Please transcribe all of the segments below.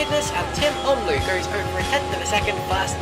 goodness, and Tim Omlu goes over a tenth of a second fast.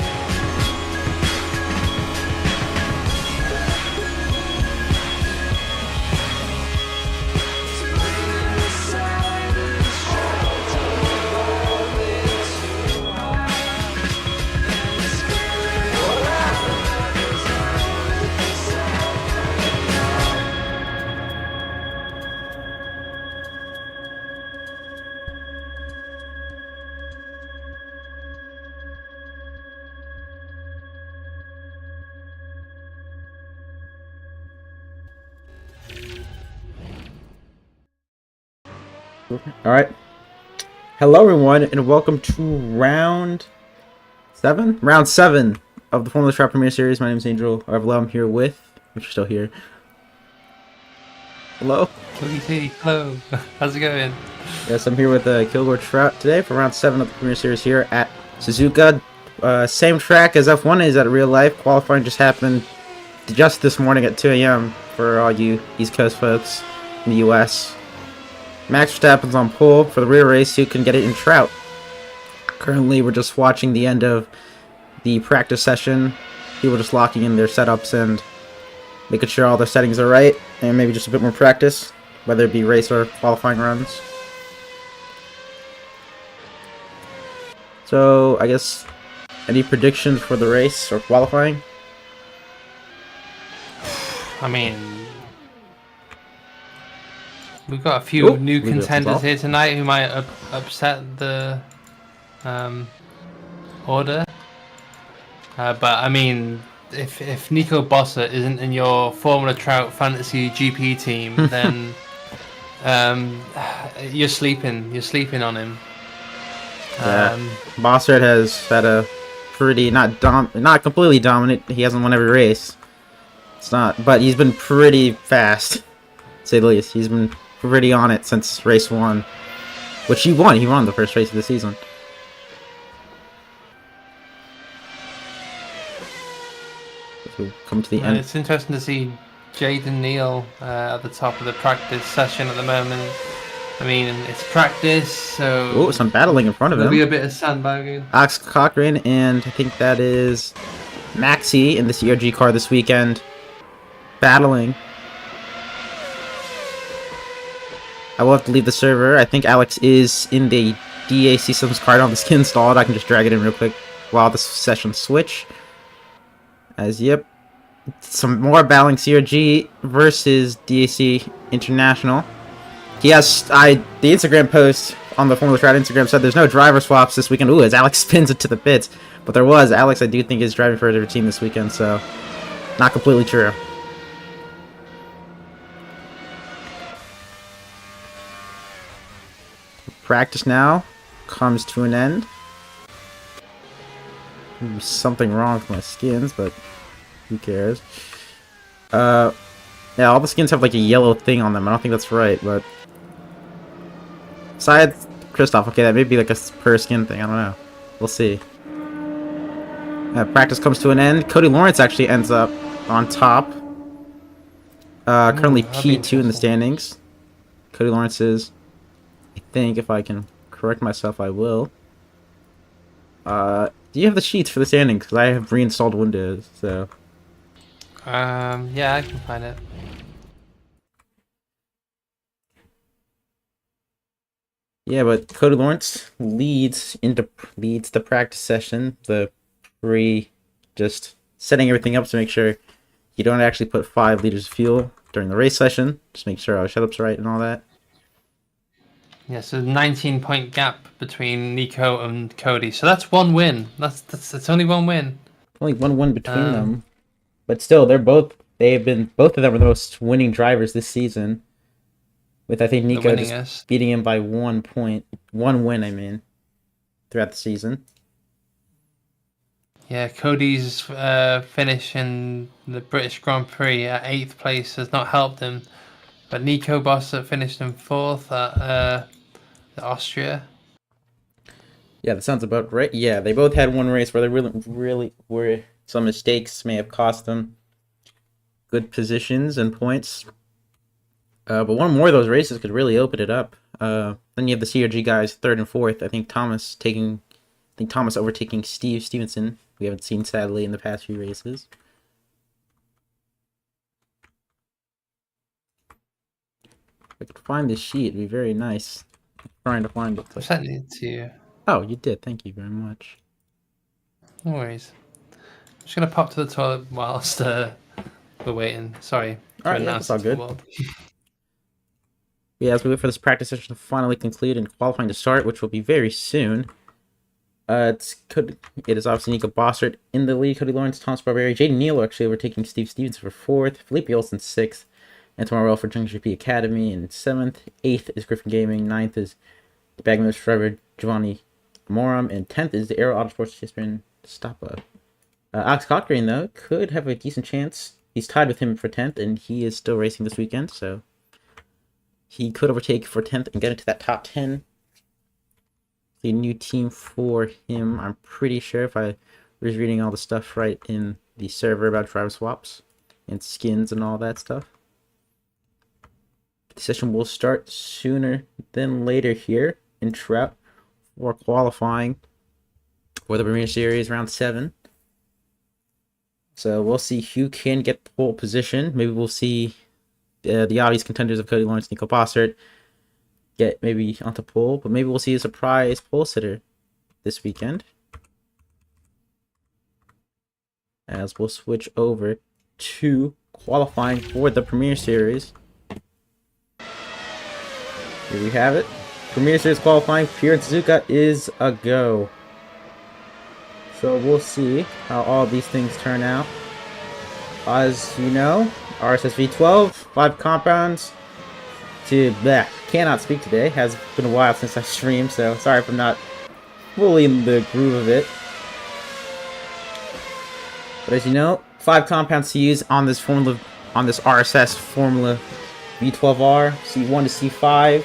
Alright. Hello everyone, and welcome to round 7? Round 7 of the Formula Trout Premier Series. My name is Angel. I'm here with, if you're still here. Hello? Hello. How's it going? Yes, I'm here with Kilgore Trout today for round 7 of the Premier Series here at Suzuka. Same track as F1 is at real life. Qualifying just happened just this morning at 2 a.m. for all you East Coast folks in the US. Max Verstappen's on pole for the rear race. Who can get it in Trout? Currently, we're just watching the end of the practice session. People just locking in their setups and making sure all their settings are right, and maybe just a bit more practice, whether it be race or qualifying runs. So, I guess, any predictions for the race or qualifying? I mean, we've got a few new contenders here tonight who might upset the order. But I mean, if Nico Bossa isn't in your Formula Trout Fantasy GP team, then you're sleeping. You're sleeping on him. Bossert has had a pretty not completely dominant. He hasn't won every race. It's not, but he's been pretty fast, to say the least. He's been pretty on it since race 1, which he won. He won the first race of the season. We'll come to the end. It's interesting to see Jaden Neal at the top of the practice session at the moment. I mean, it's practice, so some battling in front of him. There'll be a bit of sandbagging. Alex Cochran, and I think that is Maxi in the CRG car this weekend, battling. I will have to leave the server. I think Alex is in the DAC Systems car. I don't have the skin installed. I can just drag it in real quick while the session switch. Yep. Some more battling CRG versus DAC International. The Instagram post on the Formula Trout Instagram said there's no driver swaps this weekend. Ooh, as Alex spins it to the pits. But there was. Alex, I do think, is driving for a different team this weekend, so not completely true. Practice now comes to an end. Maybe something wrong with my skins, but who cares? Yeah, all the skins have like a yellow thing on them. I don't think that's right, but besides Christoph, okay, that may be like a per skin thing. I don't know. We'll see. Practice comes to an end. Cody Lawrence actually ends up on top. Currently P2 in the standings. Cody Lawrence is, I think, if I can correct myself, I will. Do you have the sheets for the standings? Because I have reinstalled Windows, so. Yeah, I can find it. Yeah, but Cody Lawrence leads the practice session. Just setting everything up to make sure you don't actually put 5 liters of fuel during the race session. Just make sure our setup's right and all that. Yeah, so 19-point gap between Nico and Cody. So that's one win. That's only one win. Only one win between them. But still, both of them are the most winning drivers this season. With, I think, Nico just beating him by 1 point. 1 win, I mean, throughout the season. Yeah, Cody's finish in the British Grand Prix at 8th place has not helped him. But Nico Bossa finished in 4th at Austria. Yeah, that sounds about right. Yeah, they both had one race where they really were some mistakes may have cost them good positions and points. But one more of those races could really open it up. I Then you have the CRG guys 3rd and 4th. I think Thomas overtaking Steve Stevenson. We haven't seen sadly in the past few races. If I could find this sheet, it'd be very nice. I'm trying to find it. I sent it to you. Oh, you did. Thank you very much. No worries. I'm just gonna pop to the toilet whilst we're waiting. Sorry. All right, yeah, that's all good. Yeah, as we wait for this practice session to finally conclude and qualifying to start, which will be very soon. It is obviously Nico Bossert in the lead, Cody Lawrence, Thomas Barberi, Jaden Neal actually overtaking Steve Stevenson for 4th, Felipe Olsen 6th, Antoine Morel for Junction GP Academy in 7th, 8th is Griffin Gaming, 9th is the Bagman driver Giovanni Moram, and 10th is the Aero Autosports participant Stapa. Alex Cochran, though, could have a decent chance. He's tied with him for 10th, and he is still racing this weekend, so he could overtake for 10th and get into that top 10. The new team for him, I'm pretty sure, if I was reading all the stuff right in the server about driver swaps and skins and all that stuff. The session will start sooner than later here in Trout for qualifying for the Premier Series round 7. So we'll see who can get the pole position. Maybe we'll see the obvious contenders of Cody Lawrence, Nico Bossert get maybe onto pole, but maybe we'll see a surprise pole sitter this weekend. As we'll switch over to qualifying for the Premier Series. Here we have it. Premier Series qualifying here in Suzuka is a go. So we'll see how all these things turn out. As you know, RSS V12, 5 compounds. Cannot speak today. Has been a while since I streamed, so sorry if I'm not fully in the groove of it. But as you know, 5 compounds to use on this RSS Formula V12-R, C1 to C5.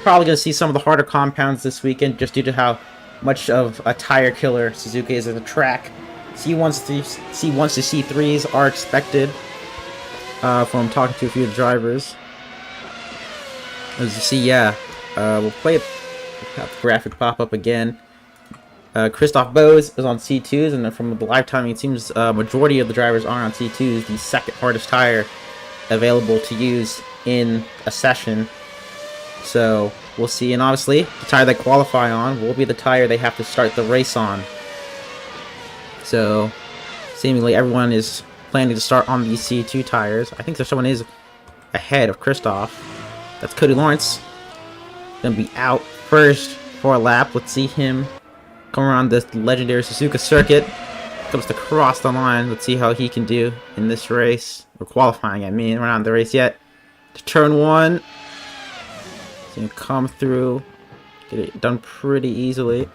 Probably going to see some of the harder compounds this weekend, just due to how much of a tire killer Suzuka is at the track. C1s to C3s are expected from talking to a few of the drivers. As you see, yeah, we'll play it. Have the graphic pop up again. Christoph Bose is on C2s, and then from the live timing, it seems majority of the drivers are on C2s, the second hardest tire available to use in a session. So we'll see, and obviously, the tire they qualify on will be the tire they have to start the race on. So seemingly everyone is planning to start on these C2 tires. I think there's someone is ahead of Christoph. That's Cody Lawrence. Gonna be out first for a lap. Let's see him come around this legendary Suzuka circuit. Comes to cross the line. Let's see how he can do in this race. Or qualifying, I mean. We're not in the race yet. To turn 1. See him come through. Get it done pretty easily.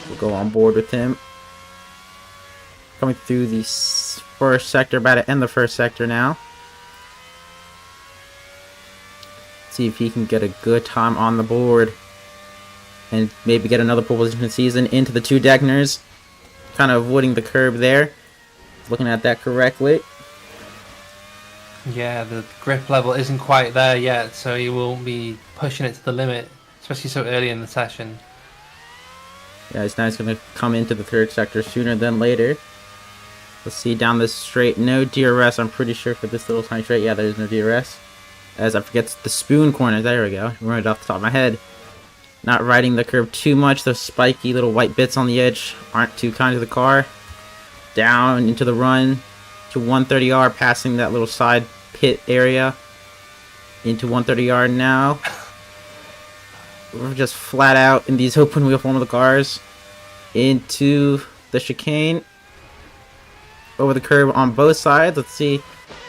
We'll go on board with him. Coming through the first sector. About to end the first sector now. See if he can get a good time on the board and maybe get another pole position season into the 2 Deckners. Kind of avoiding the curb there. Looking at that correctly. Yeah, the grip level isn't quite there yet, so he won't be pushing it to the limit, especially so early in the session. Yeah, he's now going to come into the 3rd sector sooner than later. Let's see down this straight. No DRS, I'm pretty sure, for this little tiny straight. Yeah, there's no DRS. As I forget the spoon corner. There we go. Right off the top of my head. Not riding the curb too much. Those spiky little white bits on the edge aren't too kind to the car. Down into the run to 130R, passing that little side pit area. Into 130R now. We're just flat out in these open wheel Formula cars. Into the chicane. Over the curb on both sides. Let's see.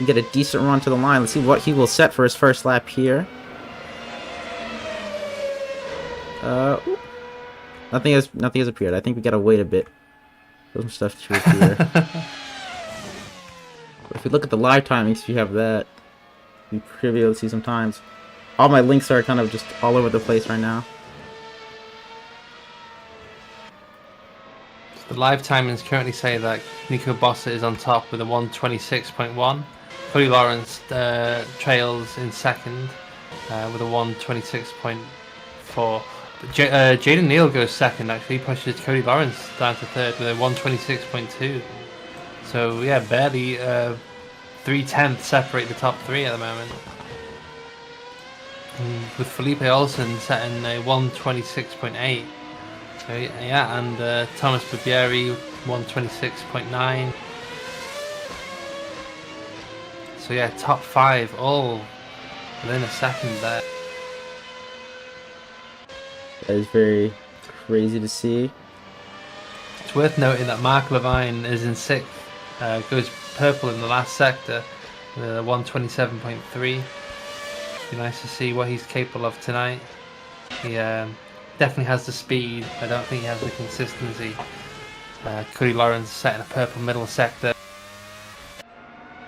Get a decent run to the line. Let's see what he will set for his first lap here. Nothing has appeared. I think we gotta wait a bit for some stuff to appear. If we look at the live timings, if you have that, you should be able to see sometimes. All my links are kind of just all over the place right now. The live timings currently say that Nico Bossert is on top with a 126.1. Cody Lawrence trails in second with a 1:26.4. Jaden Neal goes second, actually. He pushes Cody Lawrence down to third with a 1:26.2. So, yeah, barely 3/10 separate the top three at the moment. And with Felipe Olsen setting a 1:26.8. So, yeah, and Thomas Barbieri 1:26.9. So, yeah, top five all within a second there. That is very crazy to see. It's worth noting that Mark Levine is in sixth, goes purple in the last sector with a 1:27.3. Be nice to see what he's capable of tonight. He definitely has the speed. I don't think he has the consistency. Cody Lawrence set in a purple middle sector.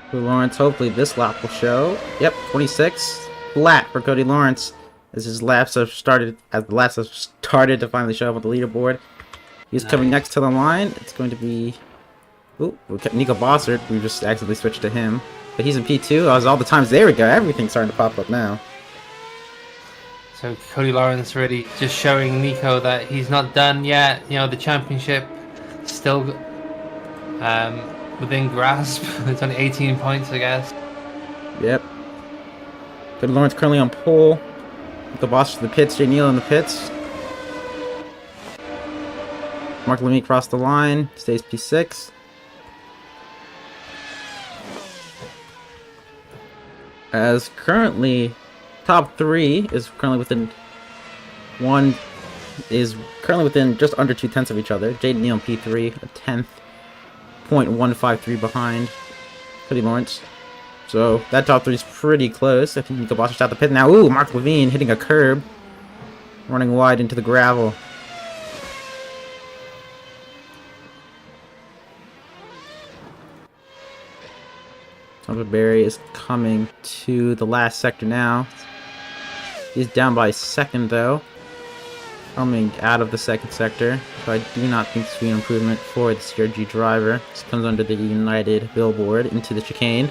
Cody Lawrence, hopefully this lap will show. Yep, 26 flat for Cody Lawrence. As his laps have started, to finally show up on the leaderboard. He's coming next to the line. It's going to be, Nico Bossert. We just accidentally switched to him, but he's in P2. As all the times, there we go. Everything's starting to pop up now. So Cody Lawrence really just showing Nico that he's not done yet. You know, the championship still within grasp. It's only 18 points, I guess. Yep. Cody Lawrence currently on pole. The boss to the pits, Jay Neal in the pits. Mark Lamy crossed the line, stays P6. As currently, top three is currently within just under 2/10 of each other. Jay Neal in P3, a 10.153 behind Cody Lawrence. So that top three is pretty close. I think Nico Bosser's out the pit now. Ooh, Mark Levine hitting a curb, running wide into the gravel. Thomas Barry is coming to the last sector now. He's down by a second though, coming out of the second sector. So I do not think this will be an improvement for the CRG driver. This comes under the United billboard into the chicane.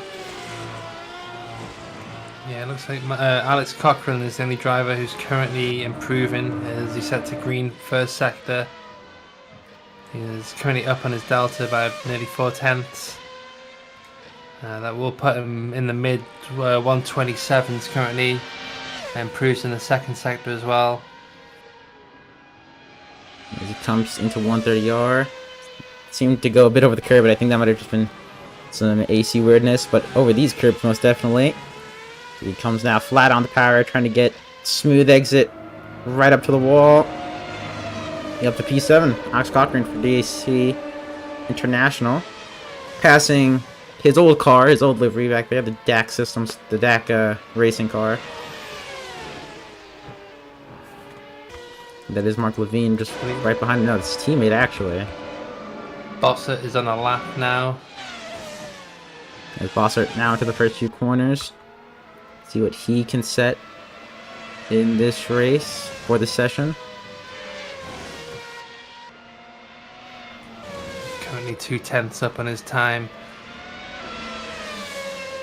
Yeah, it looks like Alex Cochran is the only driver who's currently improving as he set to green first sector. He is currently up on his delta by nearly 4/10. That will put him in the mid 1:27s currently. Improves in the second sector as well. As he comes into 130R. Seemed to go a bit over the curb, but I think that might have just been some AC weirdness. But over these curbs, most definitely. He comes now flat on the power, trying to get smooth exit right up to the wall. Up to P7. Alex Cochran for DAC International. Passing his old car, his old livery back there, the DAC systems, the DAC racing car. That is Mark Levine just right behind him. No, it's his teammate actually. Bossert is on a lap now. There's Bossert now into the first few corners. See what he can set in this race for the session. Currently 2/10 up on his time.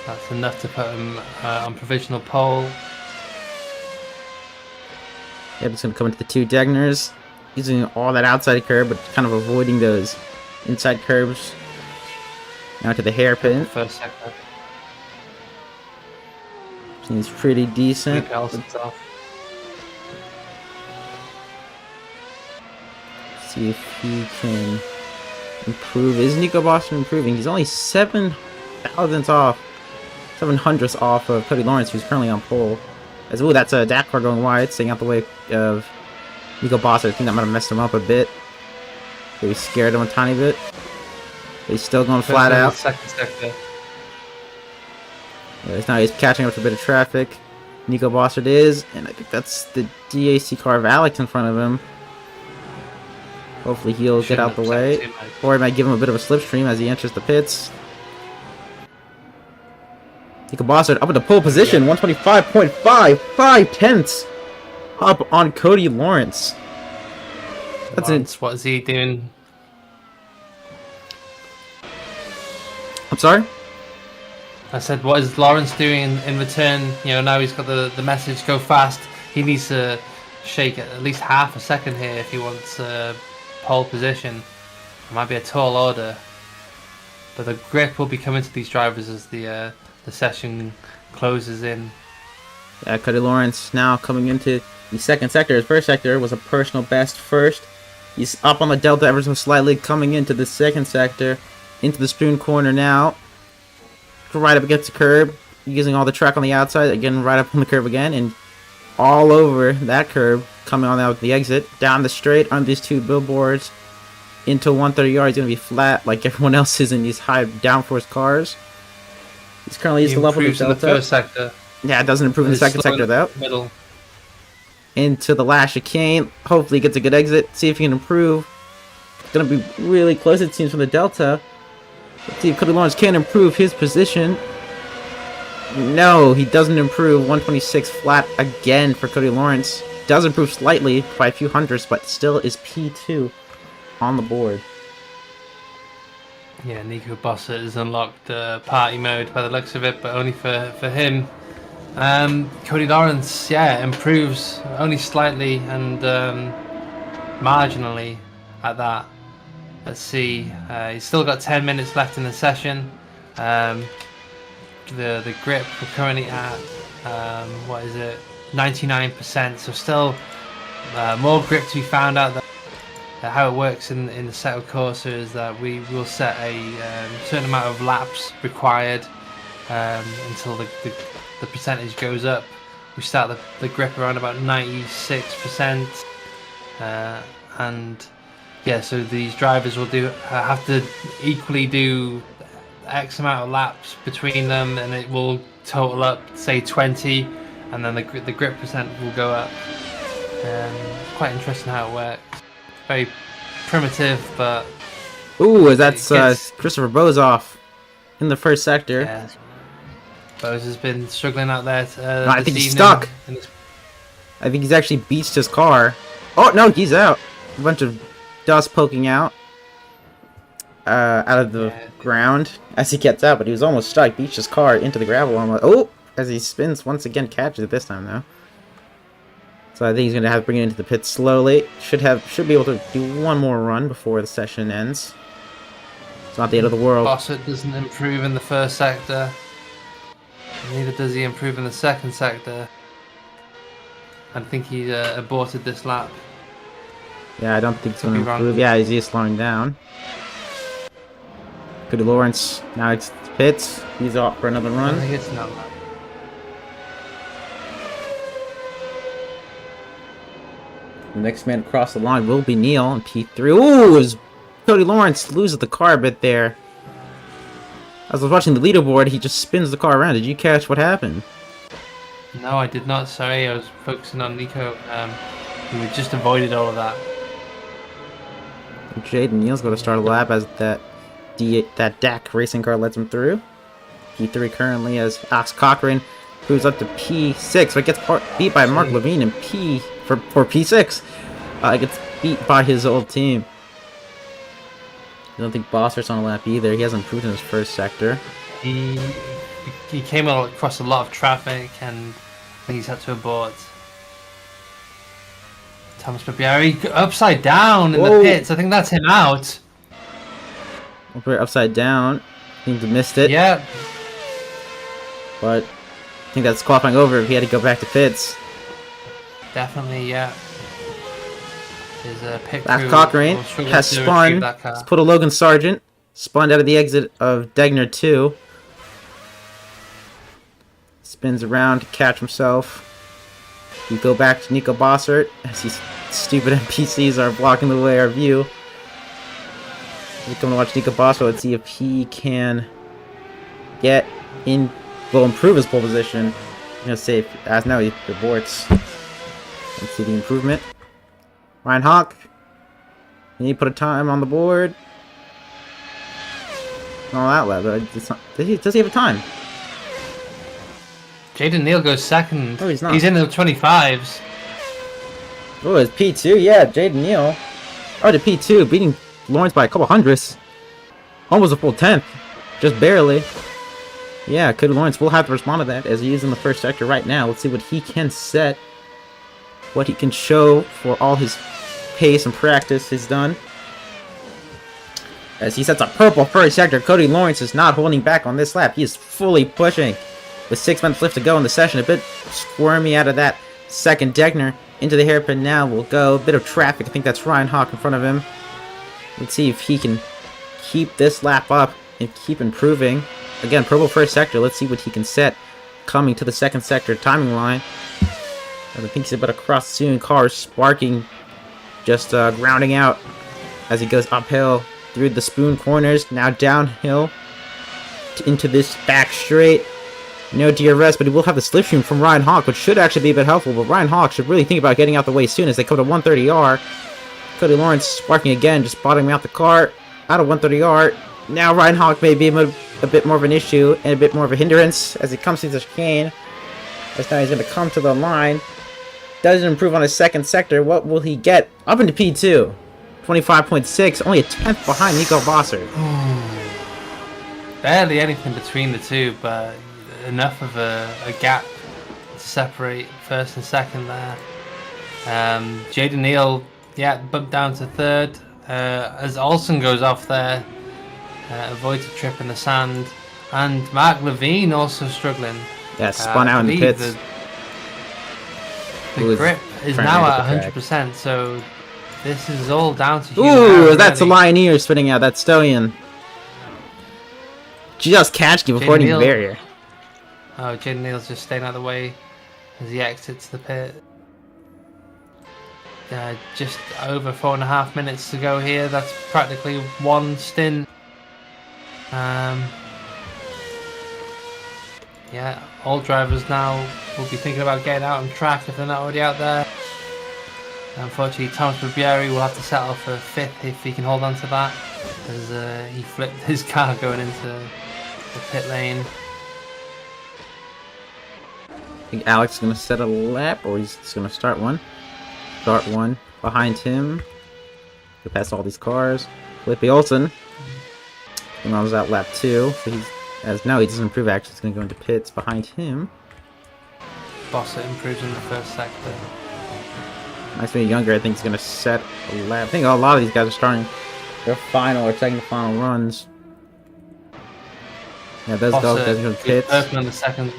That's enough to put him on provisional pole. Yep, it's going to come into the two Degners. Using all that outside curb, but kind of avoiding those inside curbs. Now to the hairpin. First sector. Seems pretty decent. See if he can improve. Is Nico Boston improving? He's only 7/1000ths off. 7/100ths off of Cody Lawrence, who's currently on pole. As ooh, that's a DAC car going wide, staying out the way of Nico Boston. I think that might have messed him up a bit. Maybe scared him a tiny bit. But he's still going flat out. Second sector. Now he's catching up to a bit of traffic. Nico Bossert is, and I think that's the DAC car of Alex in front of him. Hopefully he'll get out the way. Or it might give him a bit of a slipstream as he enters the pits. Nico Bossert up in the pole position, 125.55 up on Cody Lawrence. That's it. What is he doing? I'm sorry? I said, what is Lawrence doing in return? Now he's got the message, go fast. He needs to shake at least half a second here if he wants pole position. It might be a tall order. But the grip will be coming to these drivers as the session closes in. Yeah, Cody Lawrence now coming into the second sector. His first sector was a personal best first. He's up on the delta ever so slightly, coming into the second sector, into the spoon corner now. Right up against the curb, using all the track on the outside, again right up on the curb again, and all over that curb, coming on out the exit, down the straight on these two billboards, into 130R. He's going to be flat like everyone else is in these high downforce cars. He's currently used to level the delta. In the first sector. Yeah, it doesn't improve in the second sector though. Middle. Into the last chicane. Hopefully gets a good exit. See if he can improve. It's going to be really close, it seems, from the delta. Let's see if Cody Lawrence can improve his position. No, he doesn't improve. 126 flat again for Cody Lawrence. Does improve slightly by a few hundredths, but still is P2 on the board. Yeah, Nico Bossert has unlocked party mode by the looks of it, but only for him. Cody Lawrence, yeah, improves only slightly and marginally at that. Let's see, he's still got 10 minutes left in the session. The grip we're currently at, 99%, so still more grip to be found out. How it works in the set of Corsa is that we will set a certain amount of laps required until the percentage goes up. We start the grip around about 96%, and yeah, so these drivers will have to equally do X amount of laps between them, and it will total up, say 20, and then the grip percent will go up. Quite interesting how it works. Very primitive, but ooh, that's Christopher Bozoff in the first sector. Yeah. Bose has been struggling out there. No, I think he's stuck. I think he's actually beached his car. Oh no, he's out. A bunch of dust poking out of the ground as he gets out, but he was almost stuck. Beached his car into the gravel. Oh, as he spins once again, catches it this time though. So I think he's gonna have to bring it into the pit slowly. Should be able to do one more run before the session ends. It's not the end of the world. Bossert doesn't improve in the first sector. Neither does he improve in the second sector. I think he aborted this lap. Yeah, I don't think he's gonna improve. Yeah, he's slowing down. Cody Lawrence now it's pits. He's off for another run. I think it's not lap. The next man across the line will be Neil in P3. Ooh, as Cody Lawrence loses the car a bit there. As I was watching the leaderboard, he just spins the car around. Did you catch what happened? No, I did not. Sorry, I was focusing on Nico. We just avoided all of that. Jaden Neal's going to start a lap as that DAC racing car lets him through. P3 currently as Alex Cochran moves up to P6, but gets beat by Mark Levine in for P6. Gets beat by his old team. I don't think Bossert's on a lap either. He hasn't improved in his first sector. He came across a lot of traffic and he's had to abort. Thomas Barbieri upside down in the pits. I think that's him out. We're upside down. I think he missed it. Yeah. But I think that's qualifying over if he had to go back to pits. Definitely, yeah. His pit Last crew Cochrane has spun. Let's put a Logan Sargent. Spun out of the exit of Degner 2. Spins around to catch himself. We go back to Nico Bossert as these stupid NPCs are blocking the way our view. We come to watch Nico Bossert. Let's see if he can improve his pole position. I'm gonna say as now he aborts. Let's see the improvement. Ryan Hawk. Can you put a time on the board? Not that loud, but it's not, does he have a time? Jaden Neal goes second. Oh, he's not. He's in the 25s. Oh, it's P2. Yeah, Jaden Neal. Oh, to P2, beating Lawrence by a couple hundredths. Almost a full 10th. Just barely. Yeah, Cody Lawrence will have to respond to that as he is in the first sector right now. Let's see what he can set. What he can show for all his pace and practice he's done. As he sets a purple first sector, Cody Lawrence is not holding back on this lap. He is fully pushing. With 6 minutes left to go in the session, a bit squirmy out of that second Degner. Into the hairpin now will go. A bit of traffic. I think that's Ryan Hawk in front of him. Let's see if he can keep this lap up and keep improving. Again, purple first sector. Let's see what he can set coming to the second sector timing line. I think he's about to cross soon. Cars sparking, just grounding out as he goes uphill through the spoon corners. Now downhill into this back straight. No DRS, but he will have the slipstream from Ryan Hawk, which should actually be a bit helpful. But Ryan Hawk should really think about getting out the way soon as they come to 130R. Cody Lawrence sparking again, just bottoming out the car out of 130R. Now Ryan Hawk may be a bit more of an issue and a bit more of a hindrance as he comes through the chicane. As now he's going to come to the line. Doesn't improve on his second sector. What will he get? Up into P2. 25.6, only a tenth behind Nico Bossert. Barely anything between the two, but enough of a gap to separate first and second there. Jaden Neal, yeah, bumped down to third. As Olsen goes off there, avoids a trip in the sand. And Mark Levine also struggling. Yeah, spun out in the pits. The grip is now at 100%, so this is all down to you. Ooh, that's a Lioneer spinning out. That's Stoyan. Just catched you before the barrier. Oh, Jaden Neal's just staying out of the way as he exits the pit. Just over 4.5 minutes to go here. That's practically one stint. Yeah, all drivers now will be thinking about getting out on track if they're not already out there. Unfortunately, Thomas Barbieri will have to settle for 5th if he can hold on to that, as he flipped his car going into the pit lane. I think Alex is going to set a lap, or he's just going to start one. Start one behind him. Go past all these cars. Felipe Olsen. And I was at lap 2, so he's... As now he doesn't improve, actually, he's going to go into pits behind him. Bossert improves in the first sector. Nice being younger, I think he's going to set a lap. I think a lot of these guys are starting their final or second to final runs. Yeah, those guys are going to pits. Third on the second.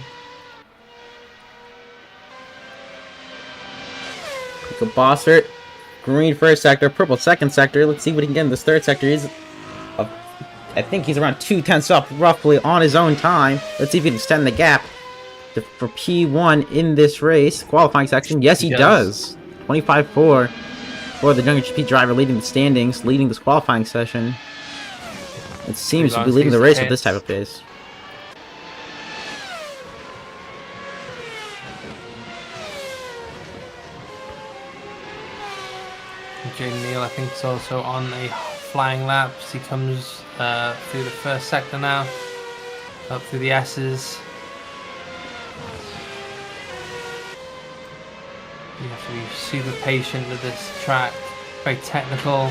So Bossert, green first sector, purple second sector. Let's see what he can get in this third sector. I think he's around 2/10 up roughly on his own time. Let's see if he can extend the gap for P1 in this race. Qualifying section. Yes, he does. 25.4 for the younger GP driver leading the standings, leading this qualifying session. It seems to be leading the race with this type of pace. Jaden Neal, I think, is also on a flying lap as he comes through the first sector now, up through the S's. You have to be super patient with this track, very technical.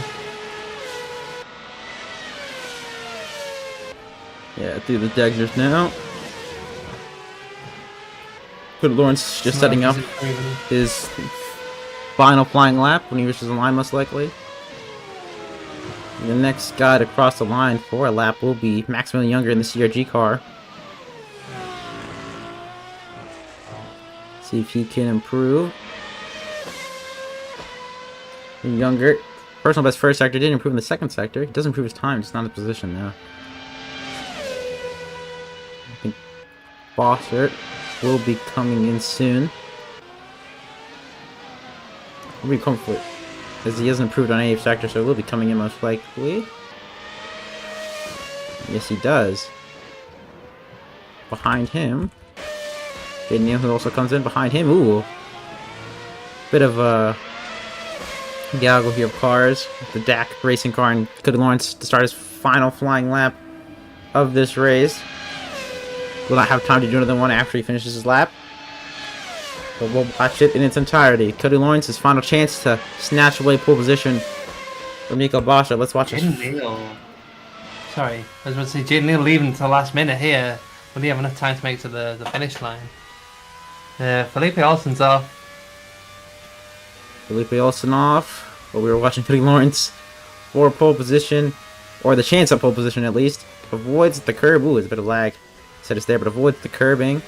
Yeah, through the Degners now. Cody Lawrence just setting up his final flying lap when he reaches the line, most likely. The next guy to cross the line for a lap will be Maximilian Younger in the CRG car. See if he can improve. Younger, personal best first sector, didn't improve in the second sector. He doesn't improve his time, just not in position now. I think Bossert will be coming in soon. Will be comfort, as he hasn't improved on any sector, so he'll be coming in most likely. Yes, he does. Behind him, Jaden who also comes in behind him. Ooh, bit of a gaggle here of cars. The DAC racing car and Cody Lawrence to start his final flying lap of this race. Will not have time to do another one after he finishes his lap. But we'll watch it in its entirety. Cody Lawrence's final chance to snatch away pole position from Nico Bossert. Let's watch it. Sorry, I was about to say Jaden Neal leaving until the last minute here. will he have enough time to make it to the finish line? Felipe Olsen's off. Felipe Olsen off. But we were watching Cody Lawrence for pole position, or the chance of pole position at least. Avoids the curb. Ooh, it's a bit of lag. Said it's there, but avoids the curbing.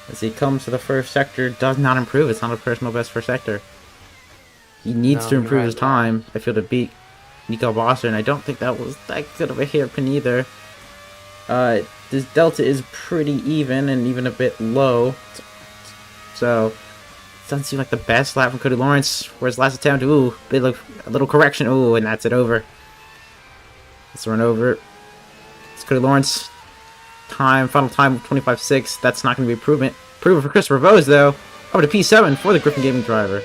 As he comes to the first sector, does not improve. It's not a personal best for sector. He needs to improve his time, I feel, to beat Nico Bosser, and I don't think that was that good of a hairpin either. This delta is pretty even and even a bit low. So, it doesn't seem like the best lap from Cody Lawrence. Whereas last attempt, ooh, a little correction, ooh, and that's it over. Let's run over. It's Cody Lawrence. Final time of 25.6. That's not going to be proven for Christopher Vose, though. Over to P7 for the Griffin Gaming driver.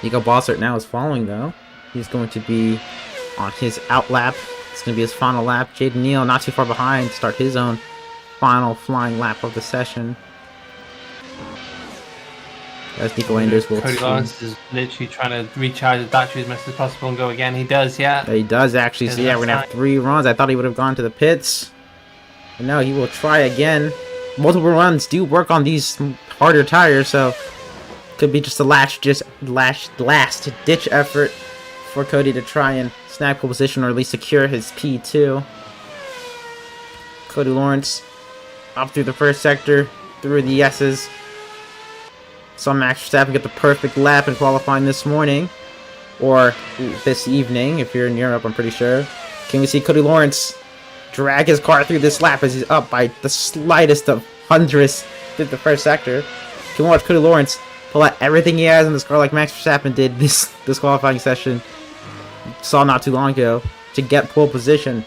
Nico Bossert now is following, though. He's going to be on his out lap. It's going to be his final lap. Jaden Neal not too far behind to start his own final flying lap of the session. As Nico Anders will... Cody Lawrence is literally trying to recharge his battery as much as possible and go again. He does, yeah. He does, actually. So, yeah, we're going to have 3 runs. I thought he would have gone to the pits. But no, he will try again. Multiple runs do work on these harder tires, so... Could be just a last-ditch effort for Cody to try and snag pole position, or at least secure his P2. Cody Lawrence up through the first sector, through the S's. Saw Max Verstappen get the perfect lap in qualifying this morning, or this evening if you're in Europe, I'm pretty sure. Can we see Cody Lawrence drag his car through this lap as he's up by the slightest of hundredths through the first sector? Can we watch Cody Lawrence pull out everything he has in this car like Max Verstappen did this qualifying session, saw not too long ago, to get pole position.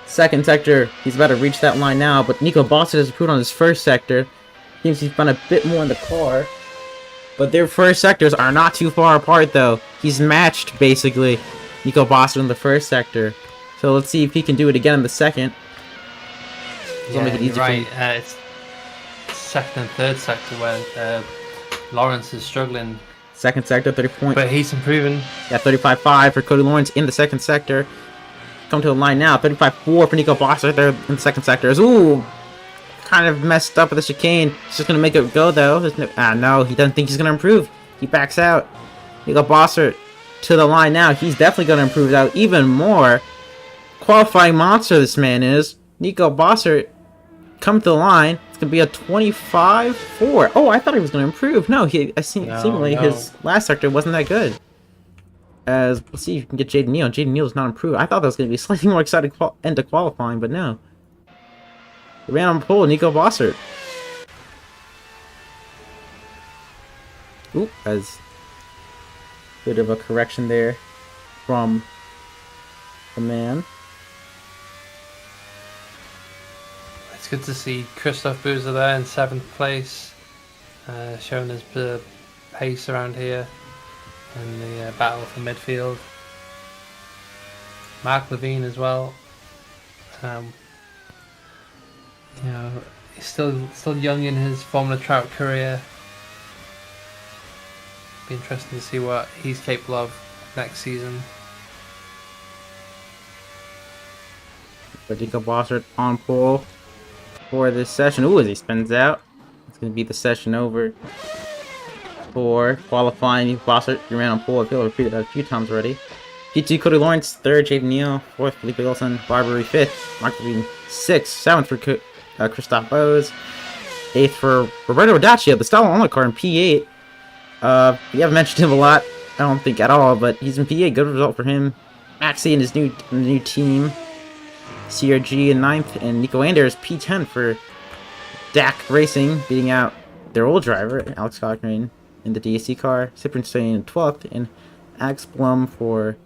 Second sector, he's about to reach that line now, but Nico Boston has improved on his first sector. Seems he's found a bit more in the car, but their first sectors are not too far apart though. He's matched, basically, Nico Boston in the first sector. So let's see if he can do it again in the second. Yeah, you're right. It's second and third sector where Lawrence is struggling. Second sector, 30 points. But he's improving. Yeah, 35.5 for Cody Lawrence in the second sector. Come to the line now. 35.4 for Nico Bosser there in the second sector. Ooh, kind of messed up with the chicane. He's just going to make it go, though. No, he doesn't think he's going to improve. He backs out. Nico Bosser to the line now. He's definitely going to improve out even more. Qualifying monster this man is. Nico Bosser come to the line. It's going to be a 25.4. Oh, I thought he was going to improve. No, seemingly his last sector wasn't that good. As let's see if you can get Jaden Neal. Jaden Neal is not improved. I thought that was going to be a slightly more exciting end to qualifying, but no. He ran on pole, Nico Bossert. Oop, as bit of a correction there from the man. It's good to see Christoph Boozer there in 7th place, showing his pace around here in the battle for midfield. Mark Levine as well. You know, he's still young in his Formula Trout career. Be interesting to see what he's capable of next season. But Nico Bossert on pole for this session. Ooh, as he spins out, it's going to be the session over for qualifying. Bossert, you ran on pole. I feel I've repeated that a few times already. P2, Cody Lawrence, 3rd, Jaden Neal, 4th, Felipe Wilson, Barbary, 5th, Mark Levine, 6th, 7th for Christoph Bose, 8th for Roberto Rodacchio, the style on car in P8. We haven't mentioned him a lot, I don't think at all, but he's in P8. Good result for him. Maxi and his new team. CRG in 9th, and Nico Anders P10 for DAC Racing, beating out their old driver, Alex Cochrane, in the DSC car. Cyprian Stein in 12th, and Alex Blum for,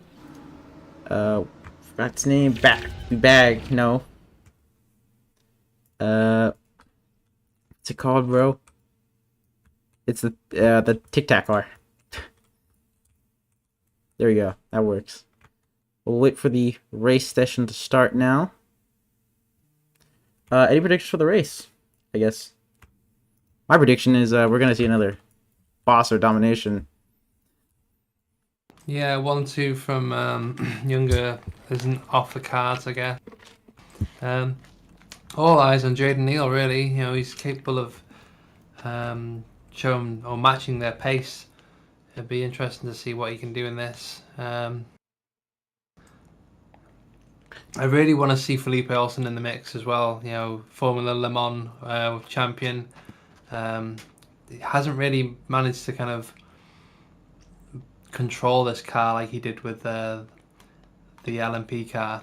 forgot his name, Bag, no. What's it called, bro? It's the Tic Tac car. There we go, that works. We'll wait for the race session to start now. Any predictions for the race? I guess my prediction is we're going to see another boss or domination. Yeah, 1-2 from Younger isn't off the cards, I guess. All eyes on Jaden Neal, really. You know, he's capable of showing or matching their pace. It'd be interesting to see what he can do in this. I really want to see Felipe Olsen in the mix as well. You know, Formula Le Mans champion. He hasn't really managed to kind of control this car like he did with the LMP car.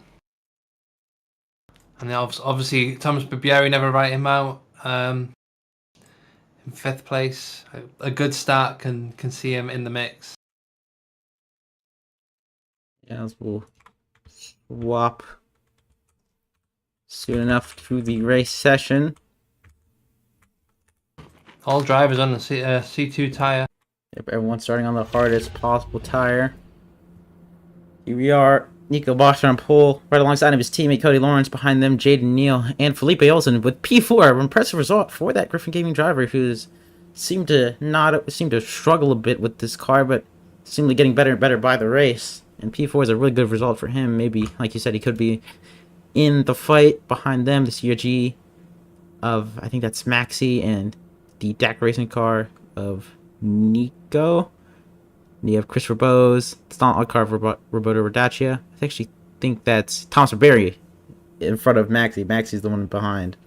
And obviously Thomas Barbieri never write him out. In 5th place, a good start can see him in the mix. Yeah, we'll swap soon enough to the race session. All drivers on the C2 tire. Yep, everyone's starting on the hardest possible tire. Here we are. Nico Boscher on pole, right alongside of his teammate Cody Lawrence. Behind them, Jaden Neal and Felipe Olsen with P4. Impressive result for that Griffin Gaming driver, who seemed to struggle a bit with this car, but seemingly getting better and better by the race. And P4 is a really good result for him. Maybe, like you said, he could be in the fight. Behind them, the CRG of, I think that's Maxi, and the DAC racing car of Nico. And you have Christopher Bose, it's not a car of Roberto Rodacchia. I actually think that's Thomas Barbieri in front of Maxi. Maxi's the one behind.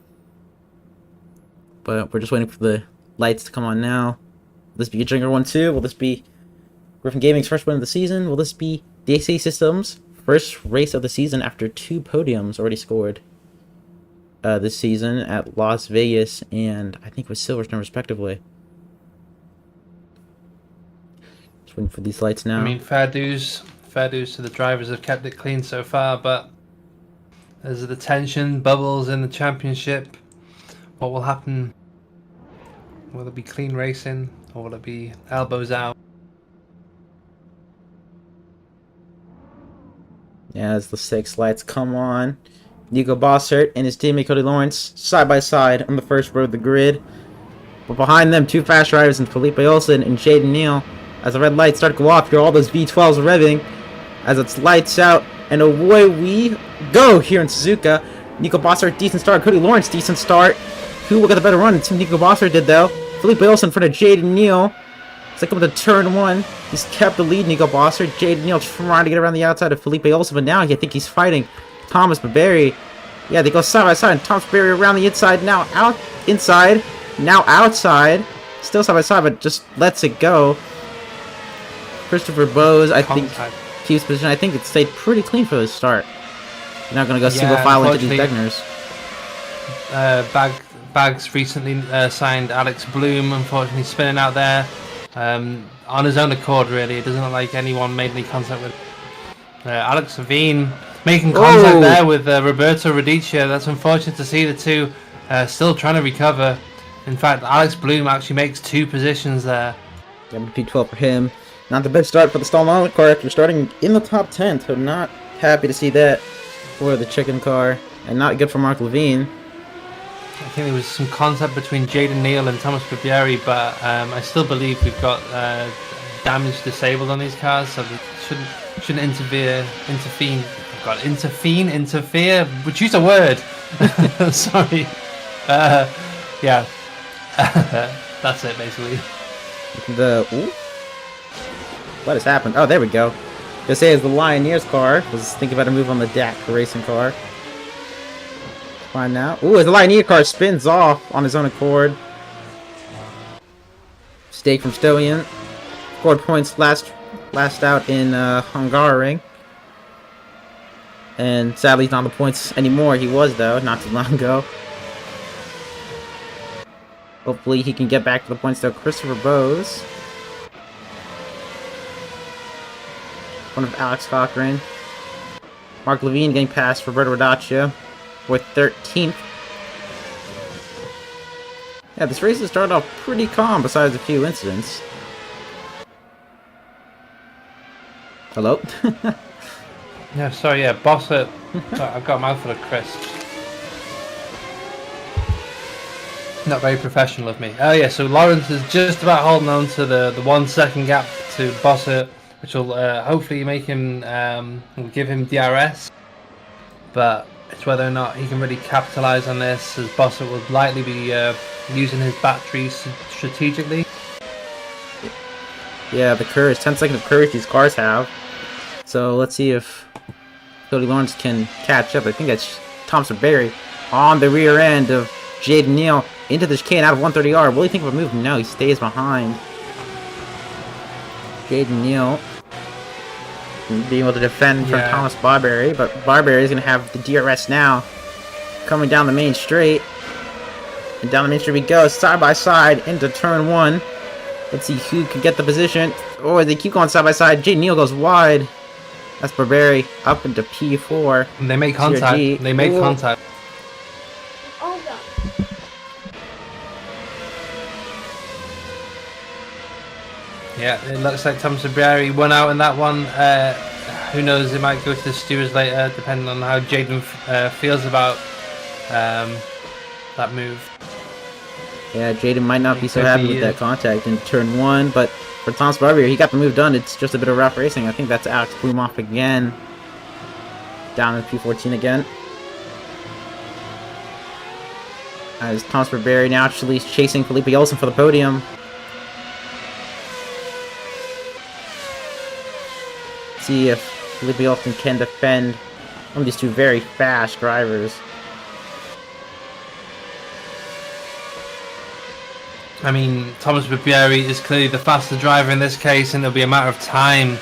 But we're just waiting for the lights to come on now. Will this be a Jinger 1-2? Will this be Griffin Gaming's first win of the season? Will this be DSA Systems' first race of the season after 2 podiums already scored this season at Las Vegas and I think with Silverstone respectively? Just waiting for these lights now. I mean, fair dues to the drivers have kept it clean so far, but there's the tension, bubbles in the championship. What will happen? Will it be clean racing or will it be elbows out? Yeah, as the 6 lights come on, Nico Bossert and his teammate Cody Lawrence side by side on the first row of the grid. But behind them, 2 fast drivers in Felipe Olsen and Jaden Neal. As the red lights start to go off, you're all those V12s revving as it's lights out, and away we go here in Suzuka. Nico Bossert, decent start. Cody Lawrence, decent start. Who will get the better run? It seemed Nico Bossert did, though. Felipe Olsen in front of Jaden Neal. It's like coming to turn 1. He's kept the lead, Nico Bossert. Jaden Neal trying to get around the outside of Felipe Olsen, but now I think he's fighting Thomas Barbieri. Yeah, they go side by side, and Thomas Barbieri around the inside, now out inside, now outside. Still side by side, but just lets it go. Christopher Bose, I think, keeps position. I think it stayed pretty clean for the start. You're not going to go single file into these Begners. Bags recently signed Alex Bloom, unfortunately spinning out there. On his own accord, really. It doesn't look like anyone made any contact with Alex Savine making contact there with Roberto Rodacchia. That's unfortunate to see the two still trying to recover. In fact, Alex Bloom actually makes 2 positions there. Yeah, P12 for him. Not the best start for the Stallone car after starting in the top 10, so not happy to see that for the chicken car, and not good for Mark Levine. I think there was some contact between Jaden Neal and Thomas Barbieri, but I still believe we've got damage disabled on these cars, so they shouldn't interfere. Interfere. Would use a word. Sorry. Yeah. That's it basically. What has happened? Oh, there we go. They say it's the Lioneers car. Was thinking about a move on the DAC racing car. Fine now. Ooh, as the Lioneer car spins off on his own accord. Stake from Stoian. Scored points last out in Hungaroring. And sadly he's not on the points anymore. He was, though, not too long ago. Hopefully he can get back to the points, though. Christopher Bose. One of Alex Cochran. Mark Levine getting past Roberto Rodacchia with 13th. Yeah, this race has started off pretty calm besides a few incidents. Hello? Yeah, sorry, yeah, Bossert. I've got a mouthful of crisps. Not very professional of me. Oh yeah, so Lawrence is just about holding on to the 1 second gap to Bossert, which will hopefully make him, will give him DRS. But It's whether or not he can really capitalise on this, as Bossert will likely be using his batteries strategically. Yeah, the courage, 10 seconds of courage these cars have. So let's see if Cody Lawrence can catch up. I think that's Thompson Berry on the rear end of Jaden Neal into the chicane out of 130R. What do you think of a move? No, he stays behind. Jaden Neal being able to defend from Thomas Barberry, but Barberry is going to have the DRS now coming down the main straight. And down the main straight we go, side by side into turn 1. Let's see who can get the position. Oh, they keep going side by side. Jaden Neal goes wide. That's Barberry up into P4. And they make contact. CRG. They make contact. Yeah, it looks like Thompson Berry won out in that one. Who knows, it might go to the stewards later, depending on how Jaden feels about that move. Yeah, Jaden might not be so happy with that contact in turn 1, but for Thomas Barberry, he got the move done. It's just a bit of rough racing. I think that's Alex Blumoff again. Down in P14 again. As Thomas Barberry now actually chasing Felipe Olsen for the podium. See if Felipe Olsen can defend one of these two very fast drivers. I mean, Thomas Barbieri is clearly the faster driver in this case, and it'll be a matter of time.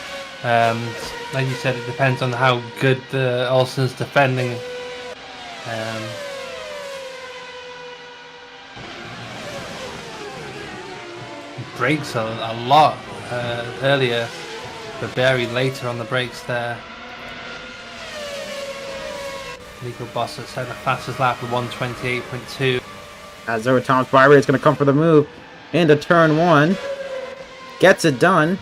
Like you said, it depends on how good Olsen's defending. Brakes a lot earlier. Barbieri later on the brakes there. Nico Bossert set the fastest lap of 128.2. As though Thomas Barberry is going to come for the move into turn 1. Gets it done.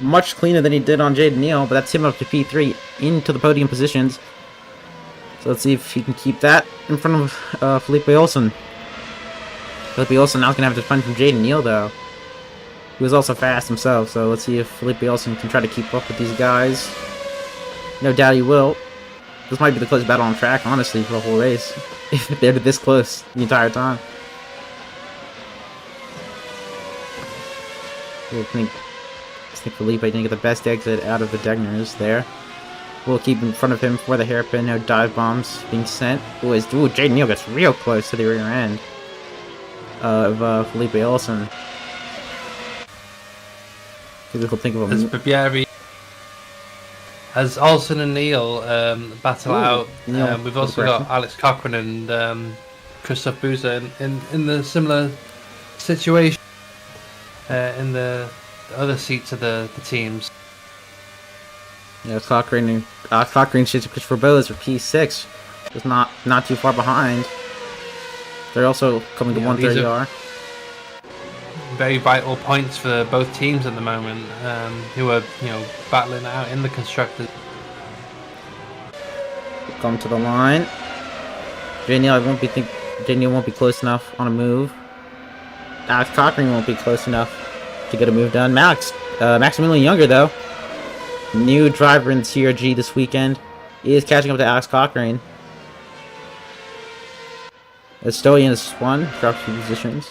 Much cleaner than he did on Jaden Neal, but that's him up to P3 into the podium positions. So let's see if he can keep that in front of Felipe Olsen. Felipe Olsen now is going to have to defend from Jaden Neal, though. He was also fast himself, so let's see if Felipe Olsen can try to keep up with these guys. No doubt he will. This might be the closest battle on track, honestly, for the whole race. If they're this close the entire time. I think Felipe didn't get the best exit out of the Degners there. We'll keep in front of him for the hairpin. No dive bombs being sent. Ooh, Jaden Neal gets real close to the rear end of Felipe Olsen. We'll think of him. As Olsen and Neal battle out, we've also got Alex Cochran and Christoph Buser in the similar situation in the other seats of the teams. Yeah, Cochran shoots Christopher Bose for P6. It's not too far behind. They're also coming to 130R. Very vital points for both teams at the moment, who are battling out in the constructors. Come to the line. Jaden Neal won't be close enough on a move. Alex Cochran won't be close enough to get a move done. Maximilian Younger, though, new driver in CRG this weekend, is catching up to Alex Cochran. Estolian is one, dropped 2 positions.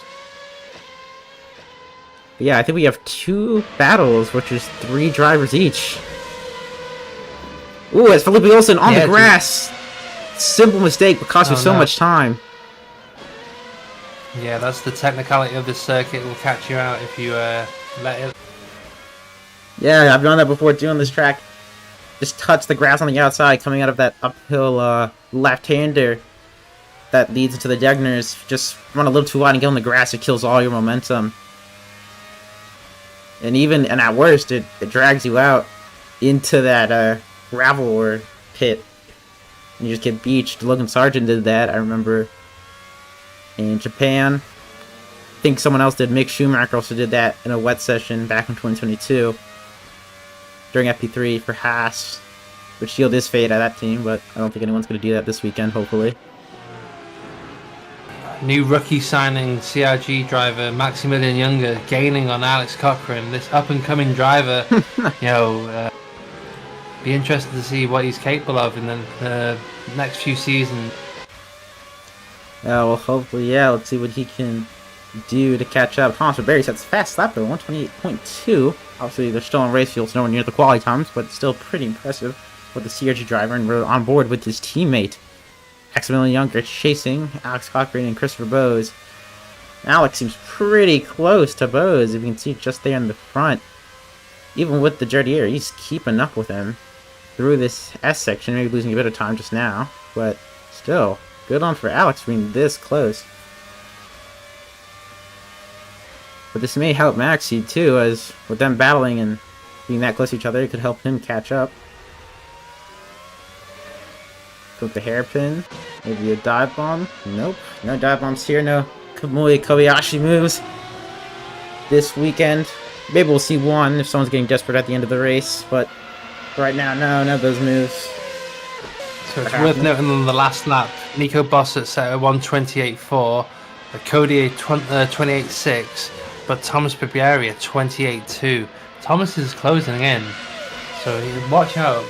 But yeah, I think we have 2 battles, which is 3 drivers each. Ooh, it's Felipe Olsen on the grass. Simple mistake, but cost you so much time. Yeah, that's the technicality of this circuit. It will catch you out if you let it. Yeah, I've done that before doing this track. Just touch the grass on the outside coming out of that uphill left-hander that leads into the Degners. Just run a little too wide and get on the grass. It kills all your momentum. And at worst, it drags you out into that gravel or pit. And you just get beached. Logan Sargent did that, I remember, in Japan. I think someone else did. Mick Schumacher also did that in a wet session back in 2022 during FP3 for Haas, which sealed his fate at that team, but I don't think anyone's going to do that this weekend, hopefully. New rookie signing CRG driver Maximilian Younger gaining on Alex Cochran, this up and coming driver. Be interested to see what he's capable of in the next few seasons. Yeah, well, hopefully, yeah. Let's see what he can do to catch up. Thomas Barry sets fast lap though, 128.2. Obviously, they're still on race fields, nowhere near the quality times, but still pretty impressive with the CRG driver, and we're on board with his teammate, Maximilian Younger, chasing Alex Cochrane and Christopher Bowes. Alex seems pretty close to Bowes, if you can see just there in the front. Even with the dirty air, he's keeping up with him through this S section, maybe losing a bit of time just now, but still, good on for Alex being this close. But this may help Maxi too, as with them battling and being that close to each other, it could help him catch up. With the hairpin, maybe a dive bomb. Nope, no dive bombs here, no Kamui Kobayashi moves this weekend. Maybe we'll see one if someone's getting desperate at the end of the race, but right now, no, none of those moves. So it's worth noting on the last lap, Nico Bossert set a 1:28.4, Cody a 28.6, but Thomas Pipieri a 28.2. Thomas is closing in, so watch out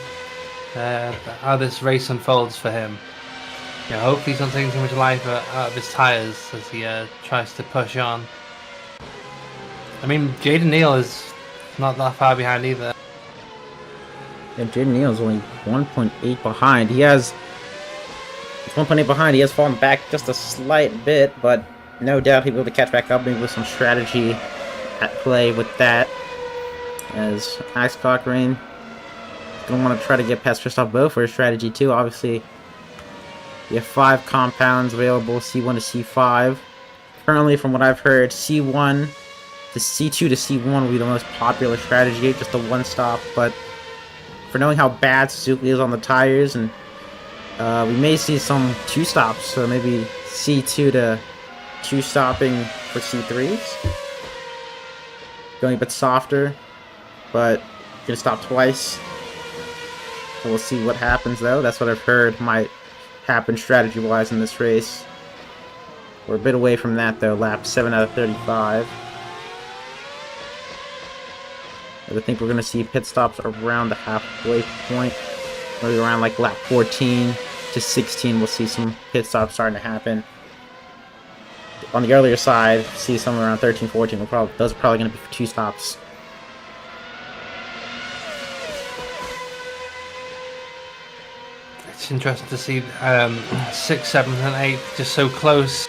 how this race unfolds for him. Hopefully he's not taking too much life out of his tyres as he tries to push on. I mean, Jaden Neal is not that far behind either. Yeah, Jaden Neal's only 1.8 behind. He has 1.8 behind. He has fallen back just a slight bit, but no doubt he'll be able to catch back up, maybe with some strategy at play with that. As Alex Cochrane is going to want to try to get past Christoph Bowe for his strategy too. Obviously, you have 5 compounds available, C1 to C5. Currently, from what I've heard, C1 to C2 to C1 will be the most popular strategy, just a one-stop, but for knowing how bad Suzuka is on the tires, and we may see some 2-stops, so maybe C2 to 2-stopping for C3s. Going a bit softer, but gonna stop twice. So we'll see what happens though. That's what I've heard might happen strategy-wise in this race. We're a bit away from that though, lap 7 out of 35. I think we're going to see pit stops around the halfway point. Maybe around like lap 14 to 16 we'll see some pit stops starting to happen. On the earlier side, see somewhere around 13, 14. Those are probably going to be for 2 stops. It's interesting to see 6, 7, and 8 just so close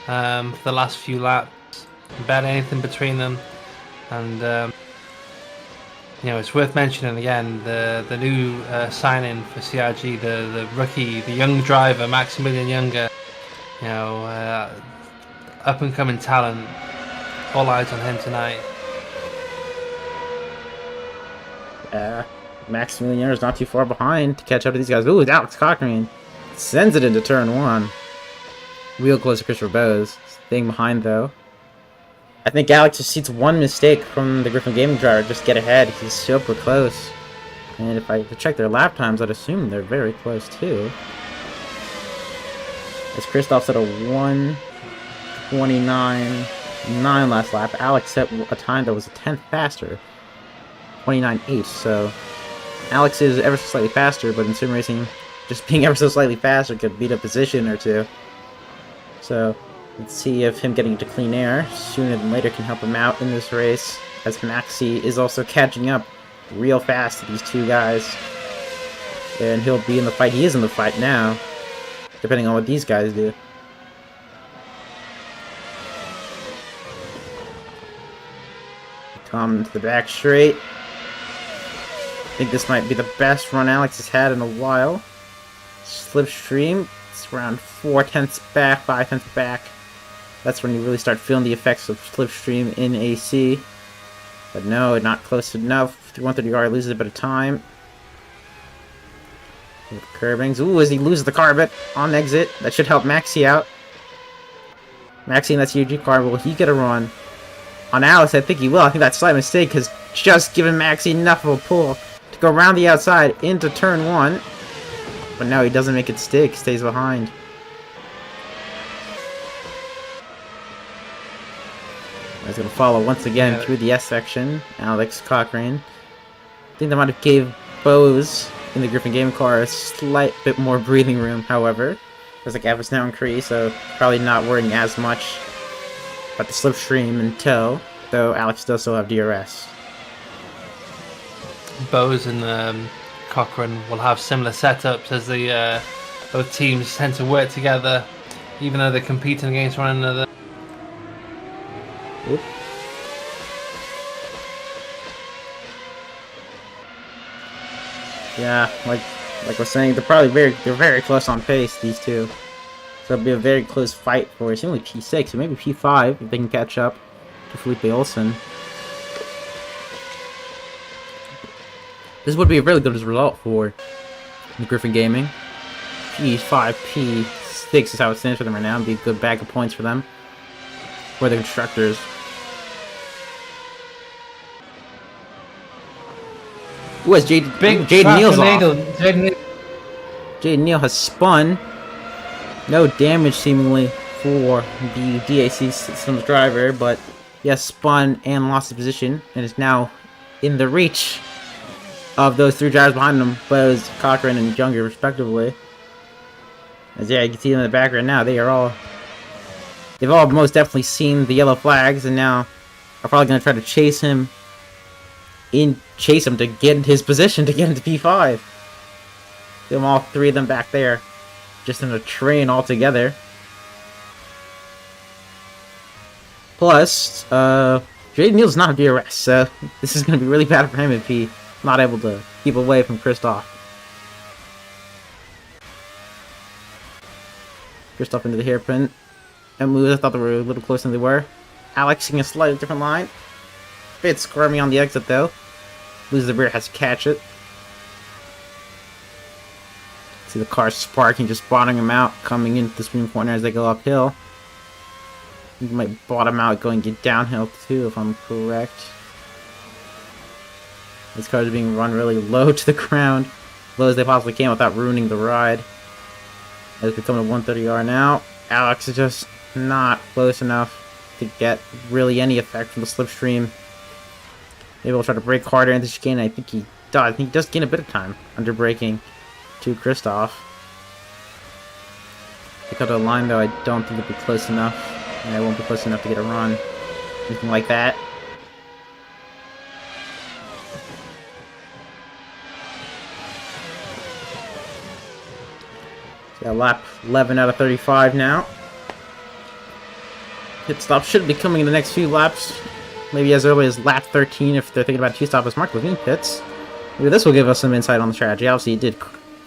for the last few laps. Bet anything between them, and it's worth mentioning again the new signing for CRG, the rookie, the young driver Maximilian Younger. Up and coming talent. All eyes on him tonight. Maximilian Younger is not too far behind to catch up to these guys. Ooh, Alex Cochrane sends it into turn 1. Real close to Christopher Bowes. Staying behind though. I think Alex just needs one mistake from the Griffin Gaming driver, just get ahead. He's super close. And if I check their lap times, I'd assume they're very close too. As Christoph's at a 1:29.9 last lap, Alex set a time that was a 10th faster. 29.8, so Alex is ever so slightly faster, but in sim racing, just being ever so slightly faster could beat a position or two. So let's see if him getting to clean air sooner than later can help him out in this race, as Maxi is also catching up real fast to these 2 guys. And he'll be in the fight. He is in the fight now, depending on what these guys do. Come to the back straight. I think this might be the best run Alex has had in a while. Slipstream, it's around 4/10 back, 5/10 back. That's when you really start feeling the effects of slipstream in AC. But no, not close enough. 130R loses a bit of time. With curbings. Ooh, as he loses the car a bit on exit. That should help Maxi out. Maxi in that CG car, will he get a run? On Alex, I think he will. I think that slight mistake has just given Maxi enough of a pull to go around the outside into turn 1. But no, he doesn't make it stick. Stays behind. He's going to follow once again through the S section. Alex Cochrane. I think they might have gave Bose in the Griffin Game car a slight bit more breathing room, however, as the gap is now increased, so probably not worrying as much about the slipstream and tow, though Alex does still have DRS. Bose and Cochran will have similar setups as the both teams tend to work together, even though they're competing against one another. Oop. Yeah, like we're saying, they're very close on pace, these two. So it'll be a very close fight for seemingly P6 or maybe P5 if they can catch up to Felipe Olsen. This would be a really good result for the Griffin Gaming. P5, P6 is how it stands for them right now. It'd be a good bag of points for them. For the constructors. Ooh, as Jaden Neal's off. Jaden Neal has spun. No damage seemingly for the DAC Systems driver, but he has spun and lost his position and is now in the reach of those three drivers behind him, Bose, Cochran, and Younger, respectively. As yeah, you can see them in the background now. They've all most definitely seen the yellow flags, and now are probably going to try to chase him to get in his position to get into P5. See them all three of them back there, just in a train all together. Plus, Jaden Neal's not a DRS, so this is going to be really bad for him if he's not able to keep away from Christoph. Christoph into the hairpin. And moves, I thought they were a little closer than they were. Alex in a slightly different line. Bit squirmy on the exit though. Loses the rear, has to catch it. See the car sparking, just bottoming him out, coming into the swing corner as they go uphill. You might bottom out, going get downhill too, if I'm correct. These cars are being run really low to the ground, low as they possibly can without ruining the ride. As we come to 130R now, Alex is just not close enough to get really any effect from the slipstream. Maybe we'll try to brake harder into the chicane. I think he does. He does gain a bit of time under braking to Christoph. To cut the line though, I don't think it'll be close enough. And it won't be close enough to get a run. Anything like that. So yeah, lap 11 out of 35 now. Pit stop should be coming in the next few laps. Maybe as early as lap 13 if they're thinking about two stop as Mark Levine pits. Maybe this will give us some insight on the strategy. Obviously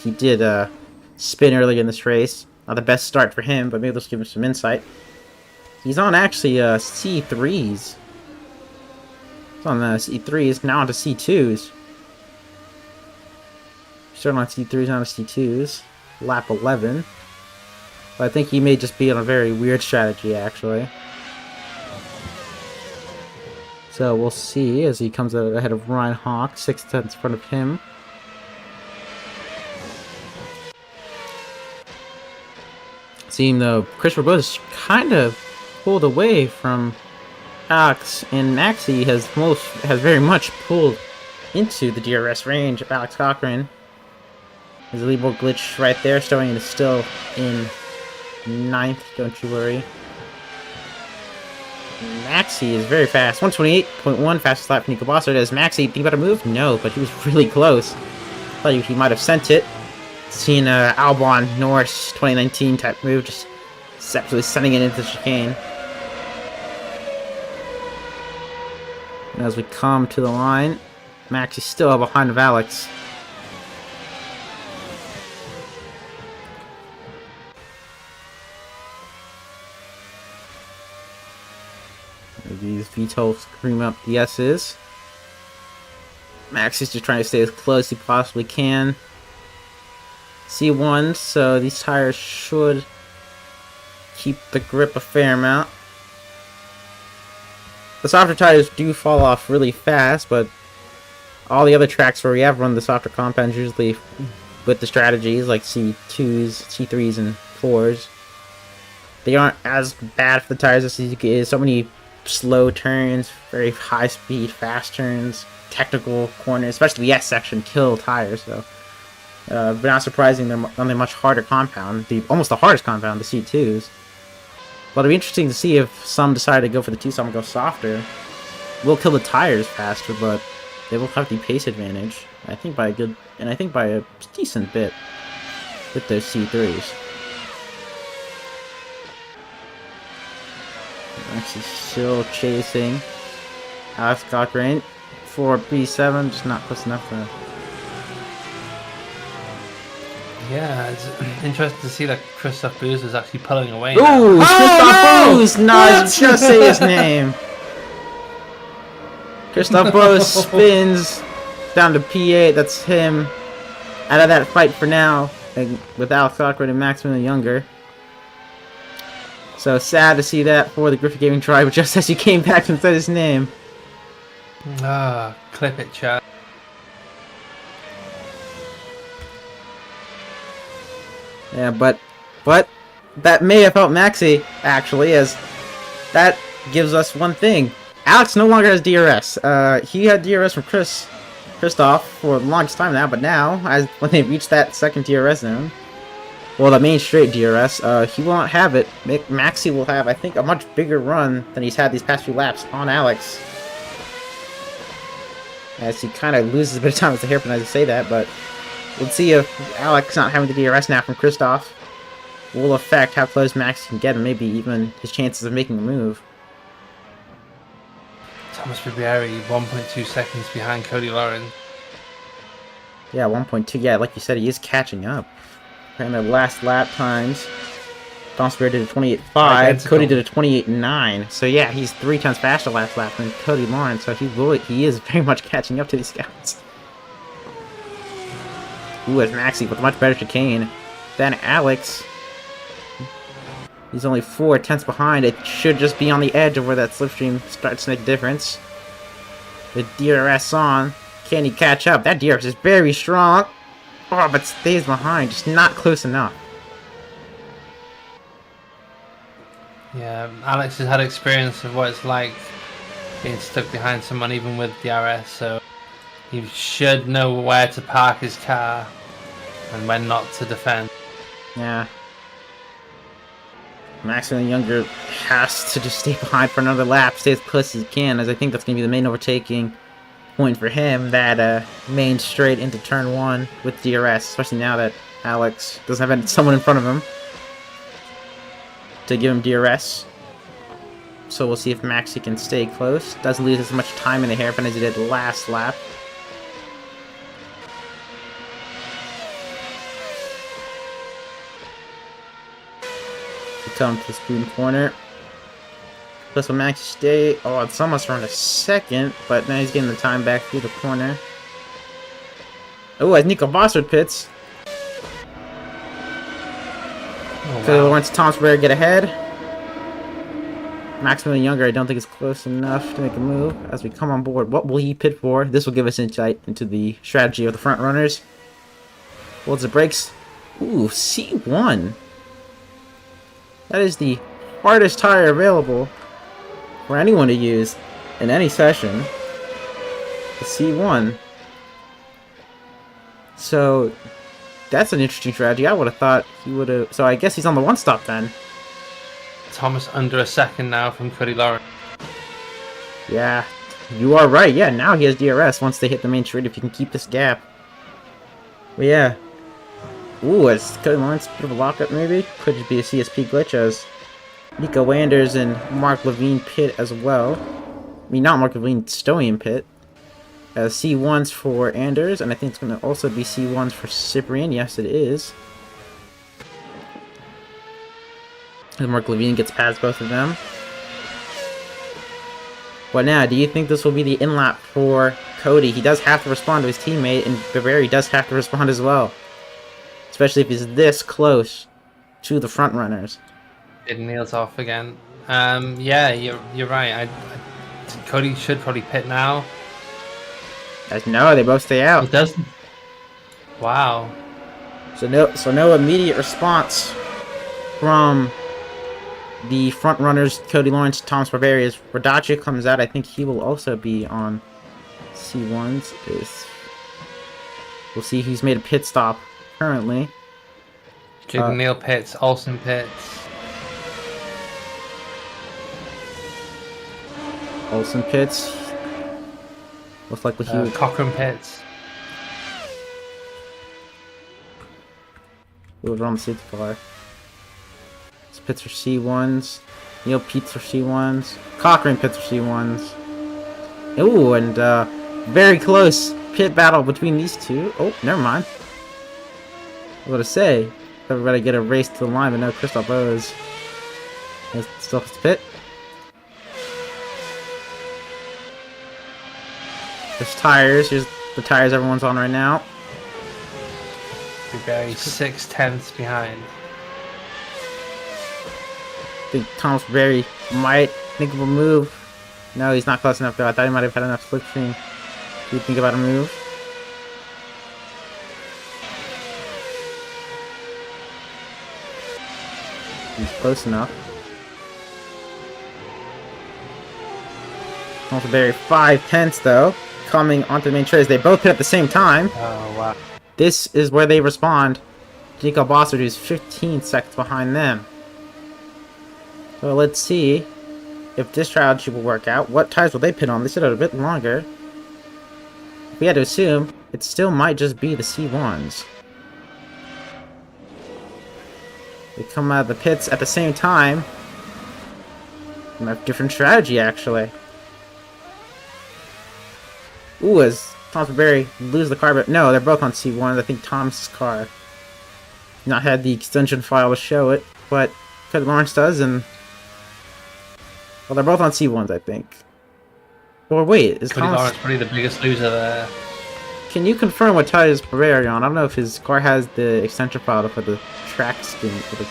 he did spin earlier in this race. Not the best start for him, but maybe this will give him some insight. He's on actually C3s. He's on the C3s, now onto C2s. Starting on C3s, now to C2s. Lap 11. But I think he may just be on a very weird strategy, actually. So we'll see as he comes out ahead of Ryan Hawk, 6 tenths in front of him. Seeing though, Christopher Bose kind of pulled away from Alex, and Maxie has very much pulled into the DRS range of Alex Cochran. There's a leadboard glitch right there, showing it is still in 9th, don't you worry. Maxie is very fast, 128.1, fastest lap for Nico Bossard. Does Maxie think about a move? No, but he was really close. Thought he might have sent it. Seen Albon Norris 2019 type move, just absolutely sending it into the chicane. And as we come to the line, Max is still behind of Alex. These V12 scream up the S's. Max is just trying to stay as close as he possibly can. C1, so these tires should keep the grip a fair amount. The softer tires do fall off really fast, but all the other tracks where we have run the softer compounds, usually with the strategies like C2s, C3s, and 4s, they aren't as bad for the tires as Suzuka is. So many slow turns, very high speed, fast turns, technical corners, especially the S section, kill tires. So, but not surprising, they're on a much harder compound, almost the hardest compound, the C2s. But it'll be interesting to see if some decide to go for the T-Some and go softer. Will kill the tires faster, but they will have the pace advantage. I think by a decent bit with those C3s. Actually, still chasing Alex Cochrane for B7, just not close enough for. Yeah, it's interesting to see that Christoph Booz is actually pulling away. Ooh, Christoph Booz! No, I just say his name. Christoph Booz spins down to P8. That's him out of that fight for now, with Alex Cochrane and Maximilian Younger. So sad to see that for the Griffith Gaming Tribe, just as he came back and said his name. Ah, clip it, chat. Yeah, but that may have helped Maxi, actually, as that gives us one thing. Alex no longer has DRS. He had DRS from Christoph for the longest time now, but now, when they reach that second DRS zone, well, the main straight DRS, he will not have it. Maxi will have, I think, a much bigger run than he's had these past few laps on Alex. As he kind of loses a bit of time with the hairpin as I say that, but we'll see if Alex not having the DRS now from Christoph will affect how close Max can get, and maybe even his chances of making a move. Thomas Ribery, 1.2 seconds behind Cody Lawrence. Yeah, 1.2. Yeah, like you said, he is catching up. And the last lap times, Thomas Ribery did a 28.5, Cody did a 28.9. So yeah, he's 3 times faster last lap than Cody Lawrence. So he is very much catching up to these guys. Ooh, as Maxi with a much better chicane than Alex. He's only 4/10 behind. It should just be on the edge of where that slipstream starts to make a difference. The DRS on. Can he catch up? That DRS is very strong. Oh, but stays behind. Just not close enough. Yeah, Alex has had experience of what it's like being stuck behind someone even with DRS, so he should know where to park his car and when not to defend. Yeah. Maximilian Younger has to just stay behind for another lap, stay as close as he can, as I think that's going to be the main overtaking point for him, that main straight into turn 1 with DRS, especially now that Alex doesn't have someone in front of him to give him DRS. So we'll see if Maxi can stay close. Doesn't lose as much time in the hairpin as he did last lap. Come to the spoon corner. Plus will Maxi stay. Oh, it's almost around a second, but now he's getting the time back through the corner. Oh, as Nico Bossard pits. Oh, So wow. once Thomas Berger get ahead. Maximilian Younger, I don't think is close enough to make a move. As we come on board, what will he pit for? This will give us insight into the strategy of the front runners. Holds the brakes. Ooh, C1. That is the hardest tire available for anyone to use in any session. The C1. So that's an interesting strategy. I would have thought he would have. So I guess he's on the 1-stop then. Thomas under a second now from Cody Lawrence. Yeah, you are right. Yeah, now he has DRS once they hit the main straight if he can keep this gap. But yeah. Ooh, it's Cody Lawrence, bit of a lockup maybe. Could just be a CSP glitch as Nico Anders and Mark Levine pit as well. I mean, not Mark Levine, Stoian pit. C1s for Anders, and I think it's going to also be C1s for Cyprian. Yes, it is. And Mark Levine gets past both of them. But now, do you think this will be the in-lap for Cody? He does have to respond to his teammate, and Baveri does have to respond as well. Especially if he's this close to the front runners. It nails off again. Yeah, you're right. Cody should probably pit now. No, they both stay out. He doesn't. Wow. So no immediate response from the front runners, Cody Lawrence, Thomas Barbarius. Radaccia comes out. I think he will also be on C1s. We'll see. He's made a pit stop currently. Jaden Neal pits, Olsen pits. Olsen pits. Most likely he would. Cochran pits. He would run the safety car. His pits are C1s. Neil pits are C1s. Cochran pits are C1s. Ooh, and very close pit battle between these two. Oh, never mind. I was going to say, everybody get a race to the line, but no, Christoph Bose still has to pit. There's tires. Here's the tires everyone's on right now. Barry 6/10 behind. I think Thomas Berry might think of a move. No, he's not close enough though. I thought he might have had enough slipstream. Do you think about a move? He's close enough. Thomas Berry 5/10 though. Coming onto the main trace. They both hit at the same time. Oh, wow. This is where they respond. Jacob Bossert, who's 15 seconds behind them. So let's see if this strategy will work out. What tires will they pit on? They sit out a bit longer. If we had to assume, it still might just be the C1s. They come out of the pits at the same time. And have a different strategy, actually. Ooh, as Thomas Berry lose the car, but no, they're both on C1s. I think Thomas' car not had the extension file to show it, but Cody Lawrence does, and well, they're both on C1s, I think. Or wait, is Cody Thomas? Lawrence probably the biggest loser there. Can you confirm what tires Barberi on? I don't know if his car has the extension file for the track skin for the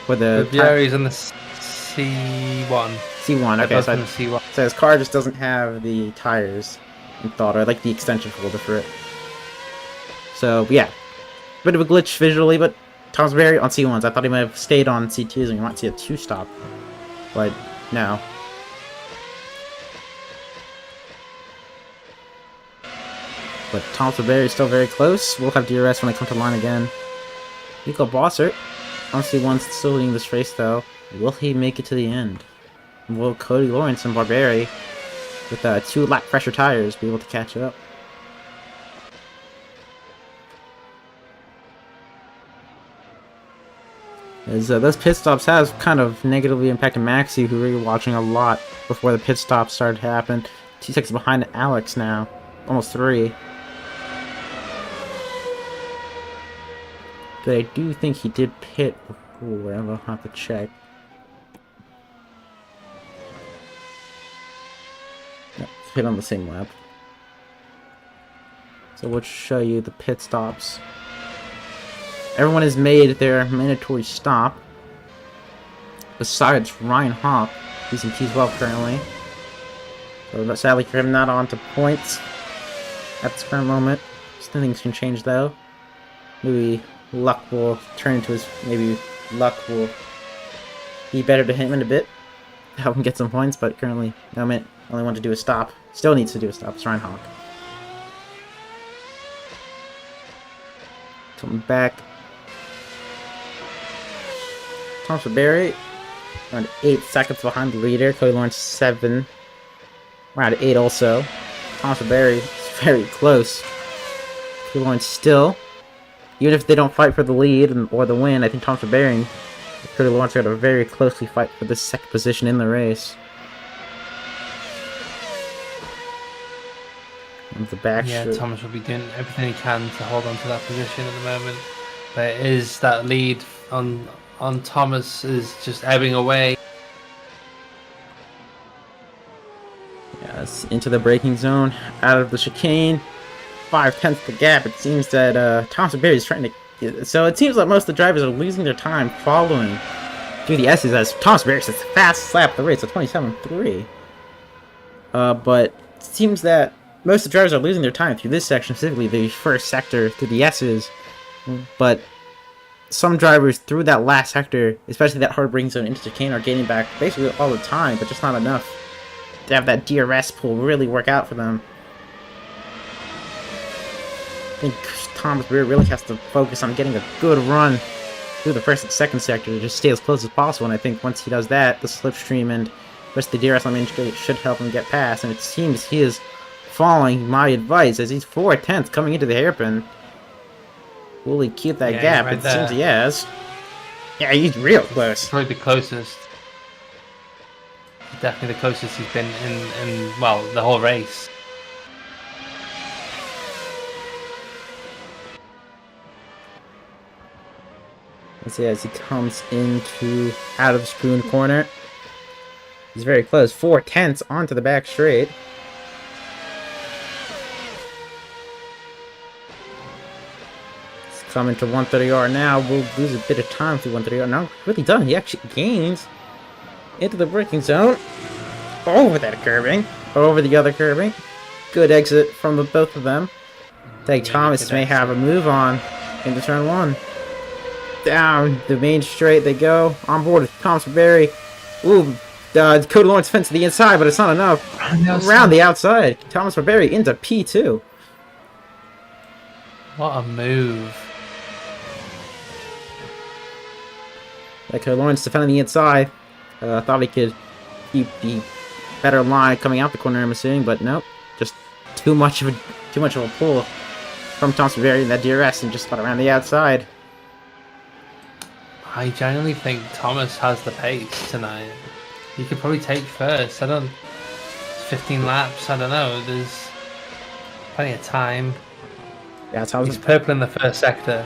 Barberi's on the C1. C1. Okay, so, C1. so his car just doesn't have the tires installed, or like the extension folder for it. So yeah, bit of a glitch visually, but Thomas Berry on C1s. I thought he might have stayed on C2s, and you might see a 2-stop, but no. But Thomas Berry is still very close. We'll have DRS when they come to line again. Nico Bossert on C1s, still leading this race though. Will he make it to the end? Will Cody Lawrence and Barberi, with 2 lap pressure tires, be able to catch up? As those pit stops have kind of negatively impacted Maxi, who we were watching a lot before the pit stops started to happen. 2 seconds behind Alex now, almost 3. But I do think he did pit before. I'll have to check. Hit on the same lap. So we'll show you the pit stops. Everyone has made their mandatory stop. Besides Ryan Hawk, he's in P12 currently. So sadly for him, not on to points at this current moment. Still things can change though. Maybe luck will turn into his. Maybe luck will be better to him in a bit. Help him get some points, but currently, no man. Only want to do a stop. Still needs to do a stop. It's Ryan Hawk. Coming back. Thomas Barberi around 8 seconds behind the leader. Cody Lawrence 7. Around 8 also. Thomas Barberi is very close. Cody Lawrence still. Even if they don't fight for the lead or the win, I think Thomas Barberi and Cody Lawrence are going to very closely fight for this second position in the race. The back Thomas will be doing everything he can to hold on to that position at the moment. But it is that lead on Thomas is just ebbing away. Yes, into the braking zone, out of the chicane. 5/10 the gap. It seems that Thomas Barberi is trying to. So it seems like most of the drivers are losing their time following through the S's as Thomas Barberi says fast slap the race at 27.3. But it seems that most of the drivers are losing their time through this section, specifically the first sector through the S's. But some drivers through that last sector, especially that hard braking zone into chicane, are getting back basically all the time, but just not enough to have that DRS pull really work out for them. I think Thomas Beer really has to focus on getting a good run through the first and second sector to just stay as close as possible, and I think once he does that, the slipstream and rest of the DRS on main straight should help him get past, and it seems he is following my advice as he's 4/10 coming into the hairpin. Will he keep that gap? Right it there. seems he has. Yeah, he's real close. Probably the closest. Definitely the closest he's been in well, the whole race. Let's see as he comes out of Spoon Corner. He's very close. 4/10 onto the back straight. He's coming to 130R now. We'll lose a bit of time through 130R. No, really done. He actually gains into the braking zone. Over that curbing. Over the other curbing. Good exit from the both of them. Tag Thomas may have a move on into turn 1. Down the main straight they go. On board with Thomas Barry. Ooh, Cody Lawrence fence to the inside, but it's not enough. Around the outside. Thomas Barry into P2. What a move. Like Cody Lawrence defending the inside. Thought he could keep the better line coming out the corner, I'm assuming, but nope. Just too much of a pull from Thomas Barry in that DRS and just got around the outside. I genuinely think Thomas has the pace tonight. He could probably take first. 15 laps, I don't know. There's plenty of time. Yeah, Thomas. He's purple in the first sector.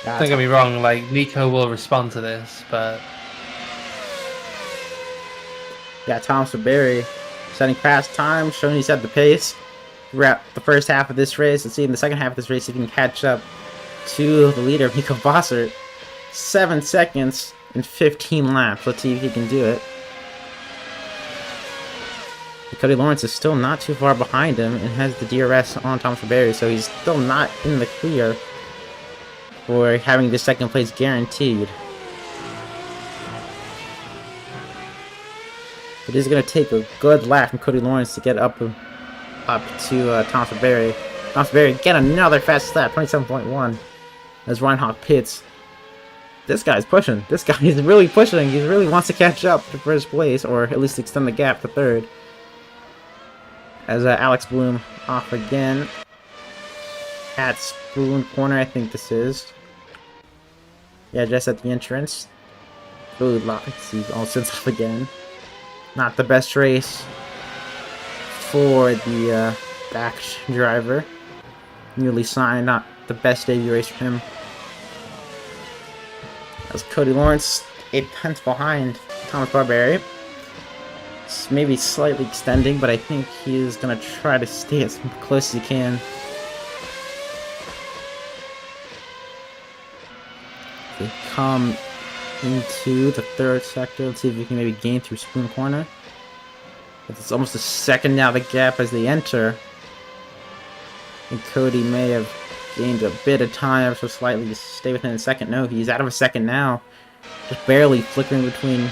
Don't get me wrong, like, Nico will respond to this, but... Yeah, Thomas Barry setting fast time, showing he's at the pace throughout the first half of this race. Let's see in the second half of this race he can catch up to the leader, Nico Bossert. 7 seconds in 15 laps. Let's see if he can do it. Cody Lawrence is still not too far behind him and has the DRS on Thomas Barry, so he's still not in the clear for having the second place guaranteed. It is going to take a good lap from Cody Lawrence to get up to Thomas Barry. Thomas Barry get another fast lap, 27.1, as Reinhardt pits. This guy's pushing. This guy is really pushing. He really wants to catch up to first place, or at least extend the gap to third. As Alex Bloom off again at Spoon Corner, I think this is. Yeah, just at the entrance. Ooh, let's see, all sits off again. Not the best race for the back driver. Newly signed, not the best debut race for him. As Cody Lawrence, 8/10 behind Thomas Barberry. It's maybe slightly extending, but I think he is going to try to stay as close as he can. They come into the third sector. Let's see if we can maybe gain through Spoon Corner. But it's almost a second now the gap as they enter. And Cody may have gained a bit of time so slightly to stay within a second. No, he's out of a second now. Just barely flickering between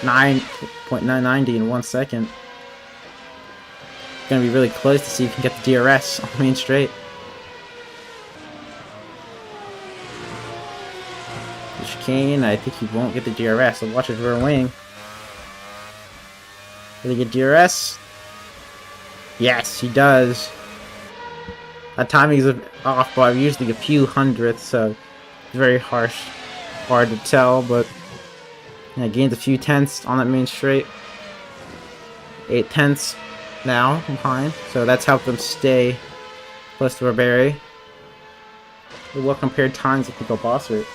9.990 and 1 second. Gonna be really close to see if he can get the DRS on the main straight. The chicane, I think he won't get the DRS, so watch his rear wing. Will he get DRS? Yes, he does. That timing is off by usually a few hundredths, so it's very harsh. Hard to tell, but yeah, gained a few tenths on that main straight. 8/10 now behind, so that's helped them stay close to Barberry. Well compared times with Nico Bossert.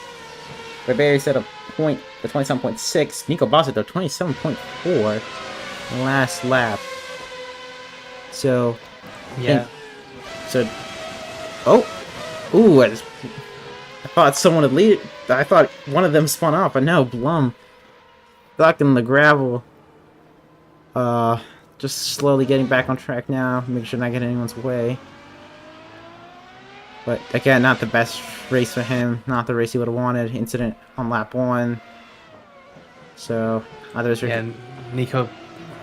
Barberry set a 27.6. Nico Bossert though 27.4 last lap. So yeah. Ooh, I thought someone had lead. I thought one of them spun off, but no, Blum stuck in the gravel. Just slowly getting back on track now. Make sure not get anyone's way. But again, not the best race for him. Not the race he would have wanted. Incident on lap 1. So, others are... Yeah, Nico...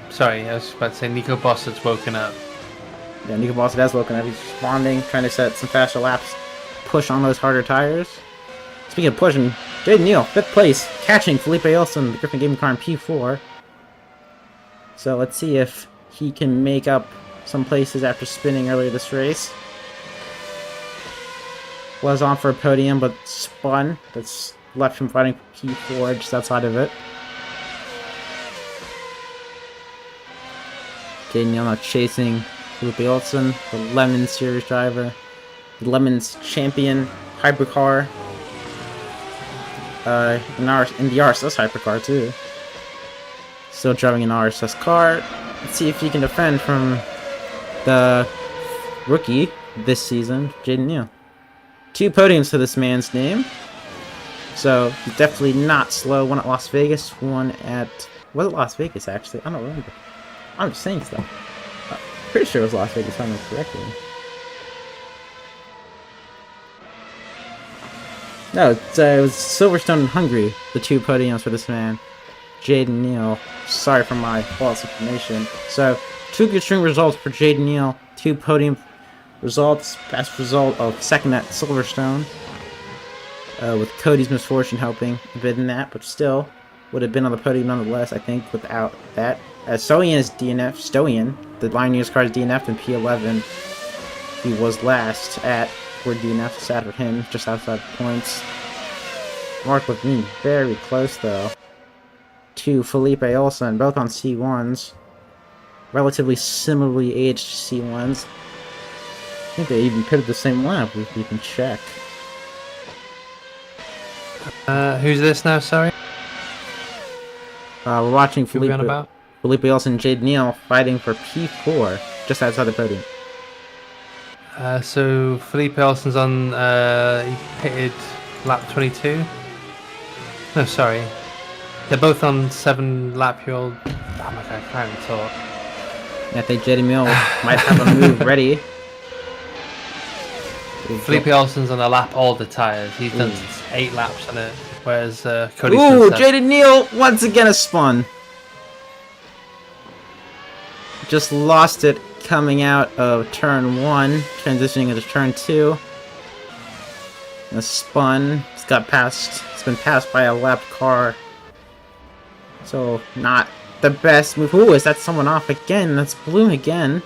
Sorry, I was about to say Nico Bossett's woken up. Yeah, Nico Bossett has woken up. He's responding, trying to set some faster laps. Push on those harder tires. Speaking of pushing, Jaden Neal, 5th place, catching Felipe Olsen, the Griffin Gaming car in P4. So let's see if he can make up some places after spinning earlier this race. Was on for a podium, but spun. That's left him fighting for P4 just outside of it. Jaden Neal now chasing Felipe Olsen, the Lemon Series driver. The Lemon's champion hypercar. In the RSS hypercar too. Still driving an RSS car. Let's see if he can defend from the rookie this season, Jaden Neal. 2 podiums to this man's name. So he's definitely not slow. One at Las Vegas, one at... Was it Las Vegas actually? I don't remember. I'm just saying stuff. Pretty sure it was Las Vegas if I remember correctly. No, it was Silverstone and Hungary, the 2 podiums for this man, Jaden Neal. Sorry for my false information. So, 2 good string results for Jaden Neal, 2 podium results. Best result of 2nd at Silverstone, with Cody's misfortune helping a bit in that, but still would have been on the podium nonetheless, I think, without that. Stoian is DNF. Stoian, the Line News car is DNF'd in P11. He was last at where DNF sat with him, just outside the points. Mark with me, very close though, to Felipe Olsen, both on C1s. Relatively similarly aged C1s. I think they even pitted the same lap, if you can check. Who's this now, sorry? We're watching Who are we on about? Felipe Olsen and Jaden Neal fighting for P4, just outside the podium. So Felipe Olsen's on, he pitted lap 22. No, sorry. They're both on 7-lap-year-old. Oh my god, I can't even talk. I think Jaden Neal might have a move ready. Felipe Olsen's on a lap older tires. He's done 8 laps on it, whereas Cody. Ooh, Jaden Neal once again a spun. Just lost it coming out of turn 1, transitioning into turn 2. A spun. It's got passed. It's been passed by a lap car. So not the best move. Ooh, is that someone off again? That's Bloom again.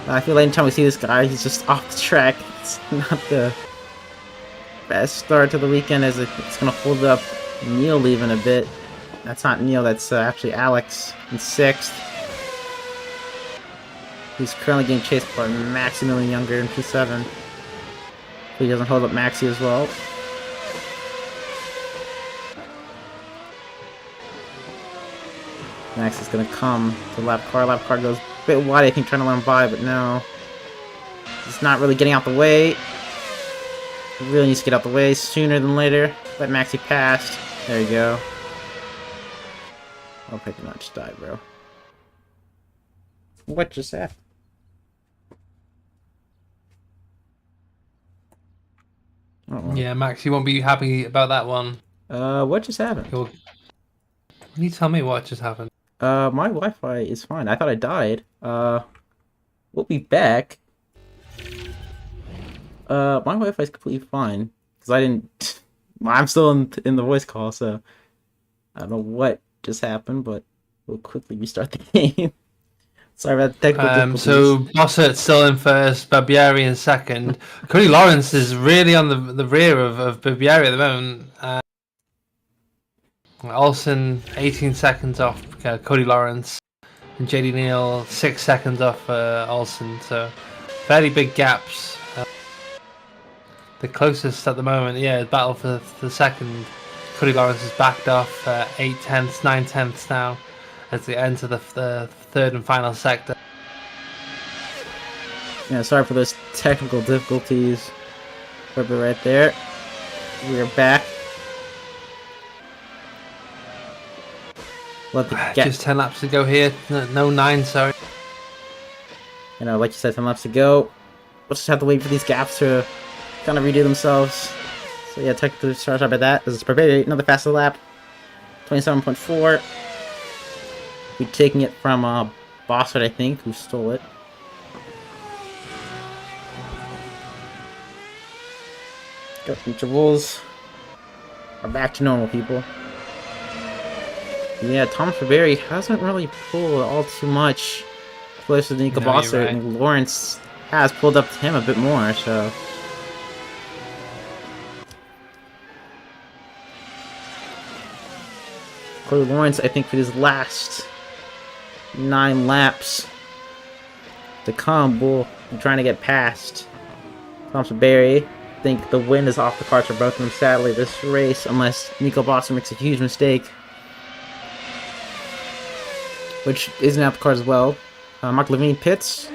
I feel like anytime we see this guy, he's just off the track. It's not the best start to the weekend, as it's going to hold up Neal leaving a bit. That's not Neal, that's actually Alex in 6th. He's currently getting chased by Maximilian Younger in P7. He doesn't hold up Maxi as well. Max is going to come to lap car. Lap car goes a bit wide, I think, trying to let him by, but no. He's not really getting out the way. He really needs to get out the way sooner than later. Let Maxi pass. There you go. I hope I did not just die, bro. What just happened? Uh-oh. Yeah, Max, you won't be happy about that one. What just happened? Can you tell me what just happened? My Wi-Fi is fine. I thought I died. We'll be back. My Wi-Fi is completely fine because I didn't. I'm still in the voice call, so I don't know what just happened, but we'll quickly restart the game. Sorry about the technical difficulties. So Bossett's still in first, Barbieri in second. Cody Lawrence is really on the rear of Barbieri at the moment. Olsen 18 seconds off Cody Lawrence, and JD Neal 6 seconds off Olsen. So fairly big gaps. The closest at the moment, yeah, battle for the second. Cody Lawrence is backed off 8 tenths, 9 tenths now as they enter the third and final sector. Yeah, sorry for those technical difficulties. But right there, we are back. Just 10 laps to go here. No 9, sorry. You know, like you said, 10 laps to go. we'll just have to wait for these gaps to kind of redo themselves. So yeah, technically start out by that. This is Barbarian, another faster lap. 27.4. We're taking it from Bossard, I think, who stole it. Got some intervals. Are back to normal, people. Yeah, Tom Faberry hasn't really pulled all too much closer to Nico Bossard, right. and Lawrence has pulled up to him a bit more, so... Corey Lawrence, I think, for his last 9 laps to come, will be trying to get past Tom Faberry. I think the win is off the cards for both of them, sadly, this race, unless Nico Bossard makes a huge mistake. Which isn't out the cards as well. Mark Levine pits.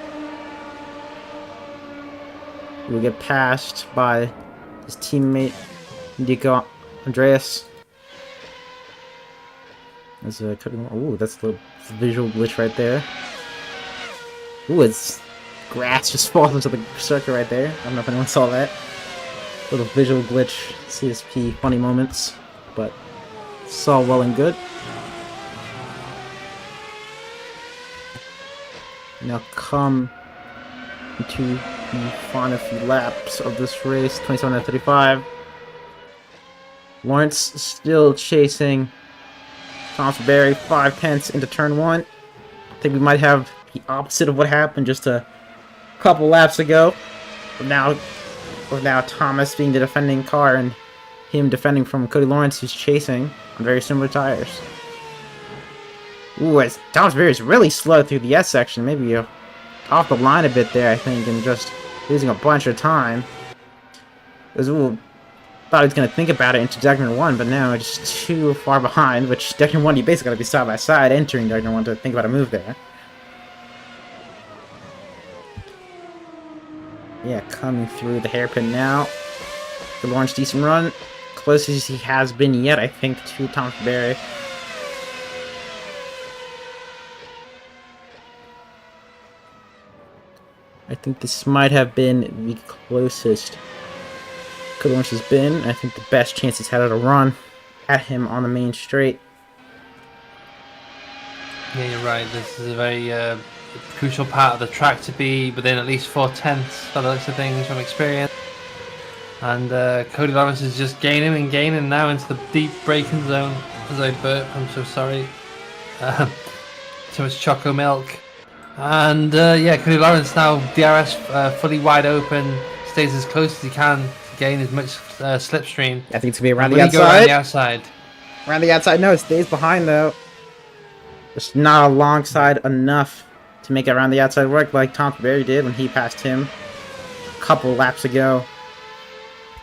He will get passed by his teammate, Nico Andreas. There's a ooh, that's the visual glitch right there. Ooh, it's grass just falls into the circle right there. I don't know if anyone saw that. Little visual glitch, CSP funny moments, but it's all well and good. Now come into the final few laps of this race, 27 out of 35. Lawrence still chasing Tom Faberry 5/10 into turn 1. I think we might have the opposite of what happened just a couple laps ago. But now Thomas being the defending car and him defending from Cody Lawrence, who's chasing on very similar tires. Ooh, Thomas Faberry is really slow through the S section. Maybe off the line a bit there, I think, and just losing a bunch of time. Ooh, thought he was going to think about it into Degner 1, but now just too far behind, which Degner 1, you basically got to be side by side entering Degner 1 to think about a move there. Yeah, coming through the hairpin now. Good Lawrence, decent run. Closest as he has been yet, I think, to Tom Faberry. I think this might have been the closest Good Lawrence has been. I think the best chance he's had at a run at him on the main straight. Yeah, you're right. This is a very crucial part of the track to be within at least 4/10 by the looks of things from experience. And Cody Lawrence is just gaining and gaining now into the deep braking zone. As I burp, I'm so sorry. Too much choco milk. And yeah, Cody Lawrence now, DRS fully wide open, stays as close as he can to gain as much slipstream. I think it's going to be around the outside. Go around the outside. Around the outside, no, it stays behind though. Just not alongside enough to make it around the outside work like Tom Faberry did when he passed him a couple laps ago.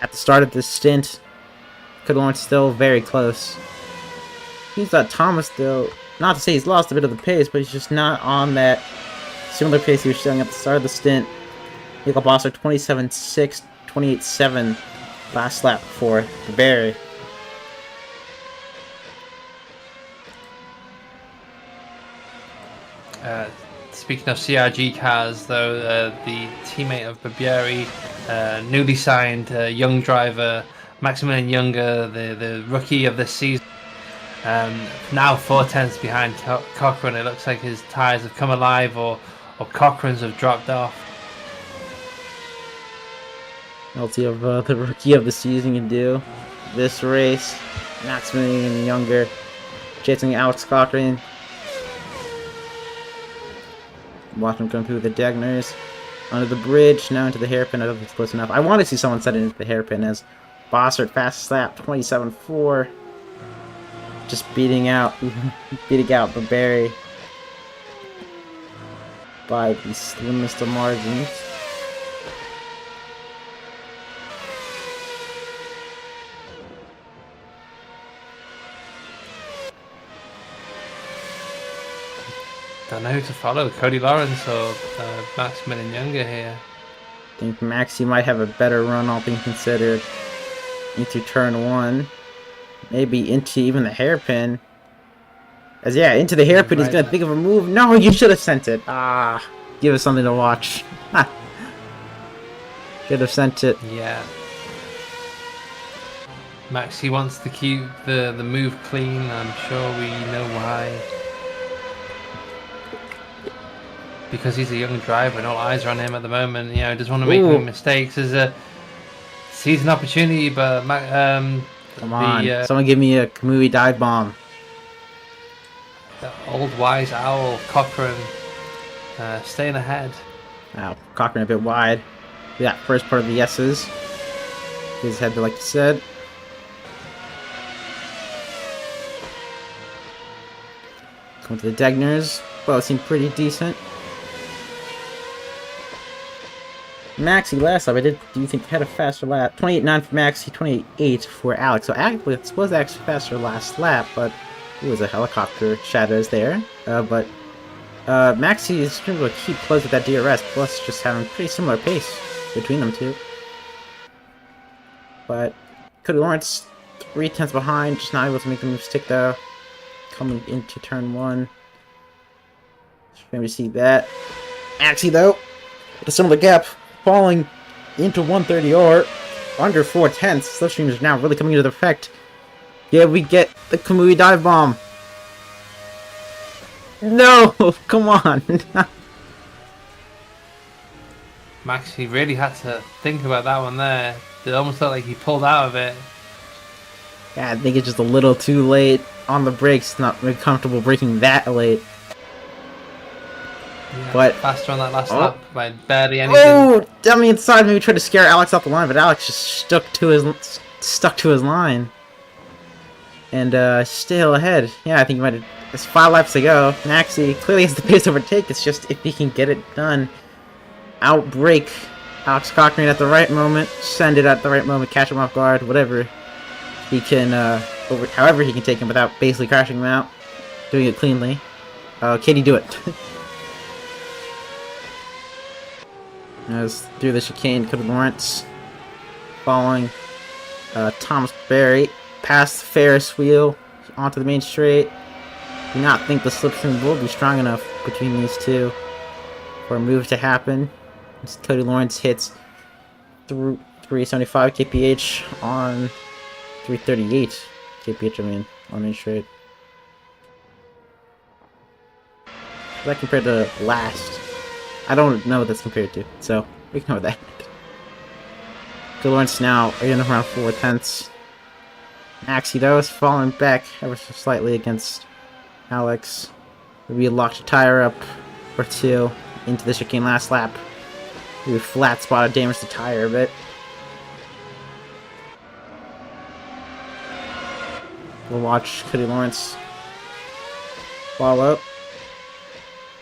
At the start of this stint, Cody Lawrence still very close. He's got Thomas still. Not to say he's lost a bit of the pace, but he's just not on that similar pace he was showing at the start of the stint. Nico Bossard 27.6, 28.7 last lap for Faberry. Speaking of CRG cars, though, the teammate of Barbieri, newly signed young driver Maximilian Younger, the rookie of this season. Now 4/10 behind Cochran. It looks like his tyres have come alive, or Cochran's have dropped off. Multi of the rookie of the season can do this race. Maximilian Younger chasing Alex Cochran. Watch him come through the Degners under the bridge, now into the hairpin. I don't think it's close enough. I want to see someone set it into the hairpin as Bossard fastest lap 27.4. Just beating out Barberry by the slimmest of margins. Don't know who to follow, Cody Lawrence or Maximilian Younger here. I think Maxi might have a better run, all things considered, into turn 1. Maybe into even the hairpin. As yeah, into the hairpin, he's gonna think of a move. No, you should have sent it. Ah, give us something to watch. Should have sent it. Yeah. Max, he wants to keep the move clean. I'm sure we know why. Because he's a young driver and all eyes are on him at the moment. You know, he doesn't want to make any mistakes. Sees an opportunity, but come on, someone give me a Kamui dive bomb. The old wise owl, Cochran, staying ahead. Wow, Cochran a bit wide. Yeah, first part of the yeses. His head, like you said. Going to the Degners. Both seem pretty decent. Maxi last lap, do you think had a faster lap? 28.9 for Maxi, 28.8 for Alex. So Alex was actually faster last lap, but it was a helicopter shadows there. But Maxi is able to keep close with that DRS, plus just having pretty similar pace between them two. But Cody Lawrence 3/10 behind, just not able to make the move stick though. Coming into turn 1. Maybe see that. Maxi though, with a similar gap, falling into 130R under 4/10. Slipstreams are now really coming into effect. Yeah, we get the Kamui dive bomb. No, come on. Max, he really had to think about that one there. It almost felt like he pulled out of it. Yeah, I think it's just a little too late on the brakes. Not very comfortable braking that late. Yeah, but faster on that last lap by barely anything. Oh, dummy inside. Maybe tried to scare Alex off the line, but Alex just stuck to his line. And still ahead. Yeah, I think he might have. There's 5 laps to go. Maxi clearly has the pace to overtake. It's just if he can get it done. Outbrake Alex Cochran at the right moment. Send it at the right moment. Catch him off guard. Whatever he can. However he can take him without basically crashing him out. Doing it cleanly. Can he do it? As through the chicane, Cody Lawrence following Thomas Berry past the Ferris wheel onto the main straight. Do not think the slipstream will be strong enough between these two for a move to happen. As Cody Lawrence hits through 375 kph on 338 kph. I mean, on main straight. That compared to last. I don't know what that's compared to, so we can know that. Cody Lawrence now in around 4/10. Maxi though is falling back ever so slightly against Alex. Maybe locked a tire up or two into the chicane last lap. Maybe flat spotted, damaged the tire a bit. We'll watch Cody Lawrence follow.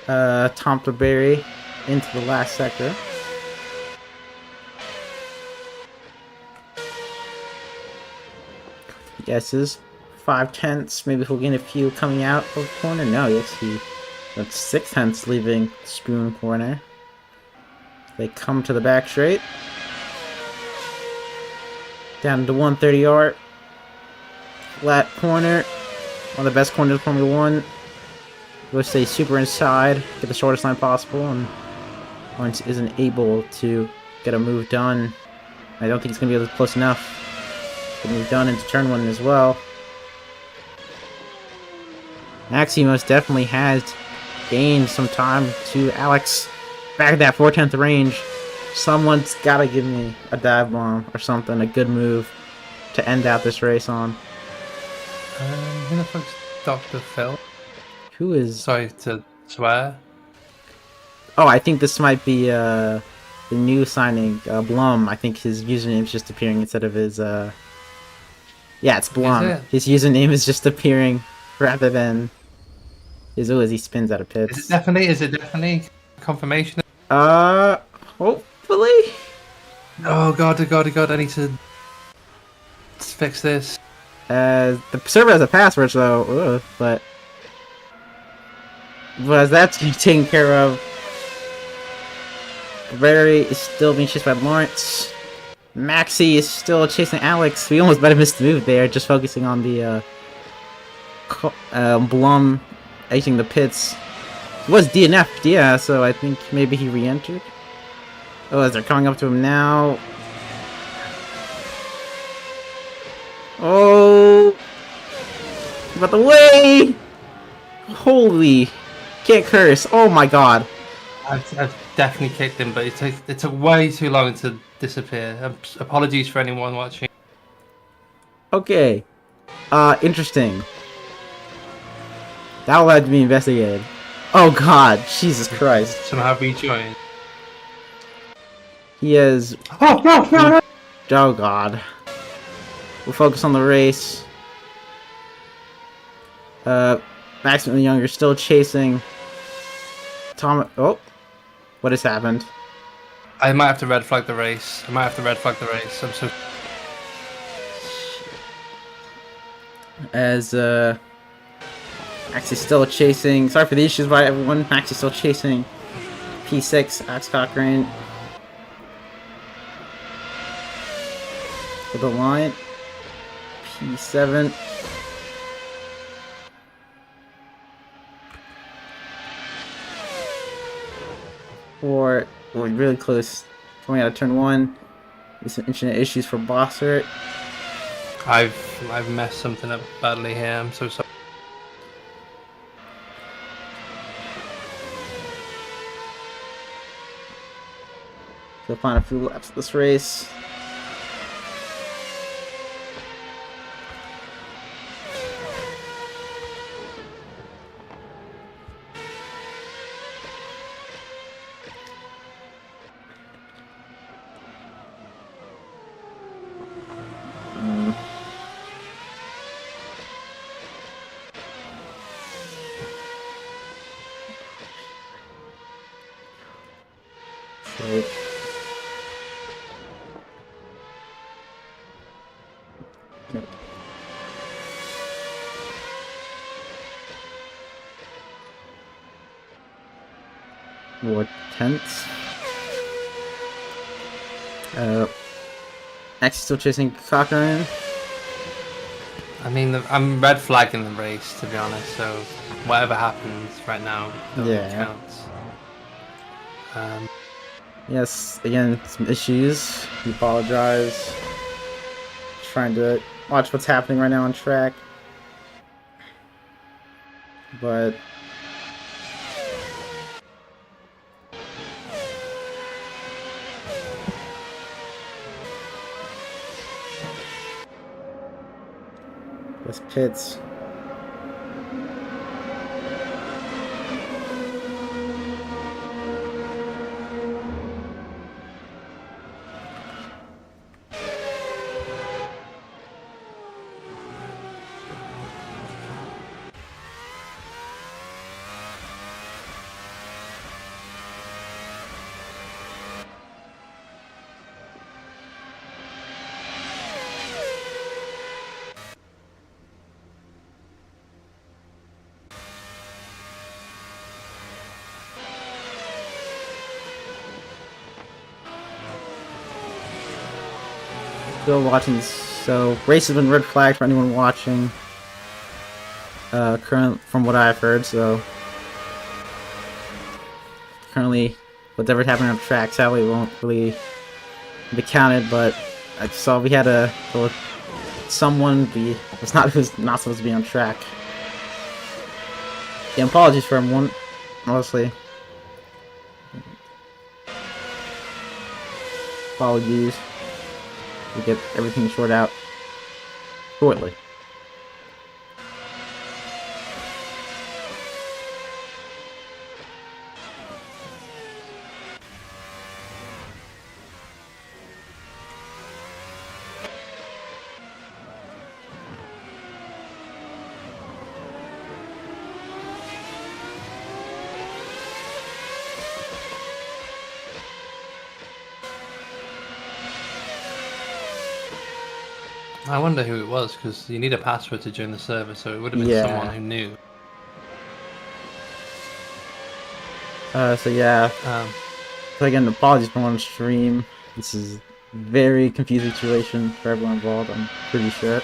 Tom Berry into the last sector. Guesses 5/10. Maybe he'll gain a few coming out of the corner. No, yes, that's 6/10 leaving Spoon corner. They come to the back straight. Down to 130R. Flat corner. One of the best corners of Formula 1. We'll stay super inside, get the shortest line possible, and Lawrence isn't able to get a move done. I don't think it's going to be close enough. Get a move done into turn 1 as well. Maxi most definitely has gained some time to Alex back at that 4/10 range. Someone's got to give me a dive bomb or something, a good move to end out this race on. Who the fuck's Dr. Phil? Who is... Sorry to swear. Oh, I think this might be the new signing, Blum. I think his username is just appearing instead of his... Yeah, it's Blum. His username is just appearing rather than... as he spins out of pits. Is it definitely confirmation? Hopefully? Oh god, I need to fix this. The server has a password, so... but as that's taken care of, Berry is still being chased by Lawrence. Maxi is still chasing Alex. We almost might have missed the move there, just focusing on the Blum exiting the pits. It was DNF'd, yeah, so I think maybe he re-entered. Oh, as they're coming up to him now. Oh! He's about the way! Holy! Can't curse. Oh my god. I've definitely kicked him, but it took way too long to disappear. Apologies for anyone watching. Okay. Interesting. That will have to be investigated. Oh god, Jesus Christ. Somehow rejoined. He is... Oh, no! Oh god. We'll focus on the race. Maximum the Younger still chasing. Tom... Oh. What has happened? I might have to red flag the race. I'm so... As, Max is still chasing. Sorry for the issues by everyone. Max is still chasing. P6, Alex Cochrane. For the line. P7. We're really close. Coming out of turn 1. There's some internet issues for Bossert. I've messed something up badly here. I'm so sorry. So find a few laps of this race. So, no. More tense. Max is still chasing Cochrane. I mean, I'm red flagging the race, to be honest, so whatever happens right now, counts. Yes, again, some issues. We apologize. Trying to watch what's happening right now on track. But... This pits. Still watching, so race has been red flagged for anyone watching. From what I've heard, so currently whatever's happening on the track sadly won't really be counted, but I saw we had someone who's not supposed to be on track. Yeah, apologies for everyone, honestly. Apologies. We get everything sorted out shortly. I wonder who it was, because you need a password to join the server, so it would have been someone who knew. So yeah. So again, apologies for on stream. This is a very confusing situation for everyone involved, I'm pretty sure.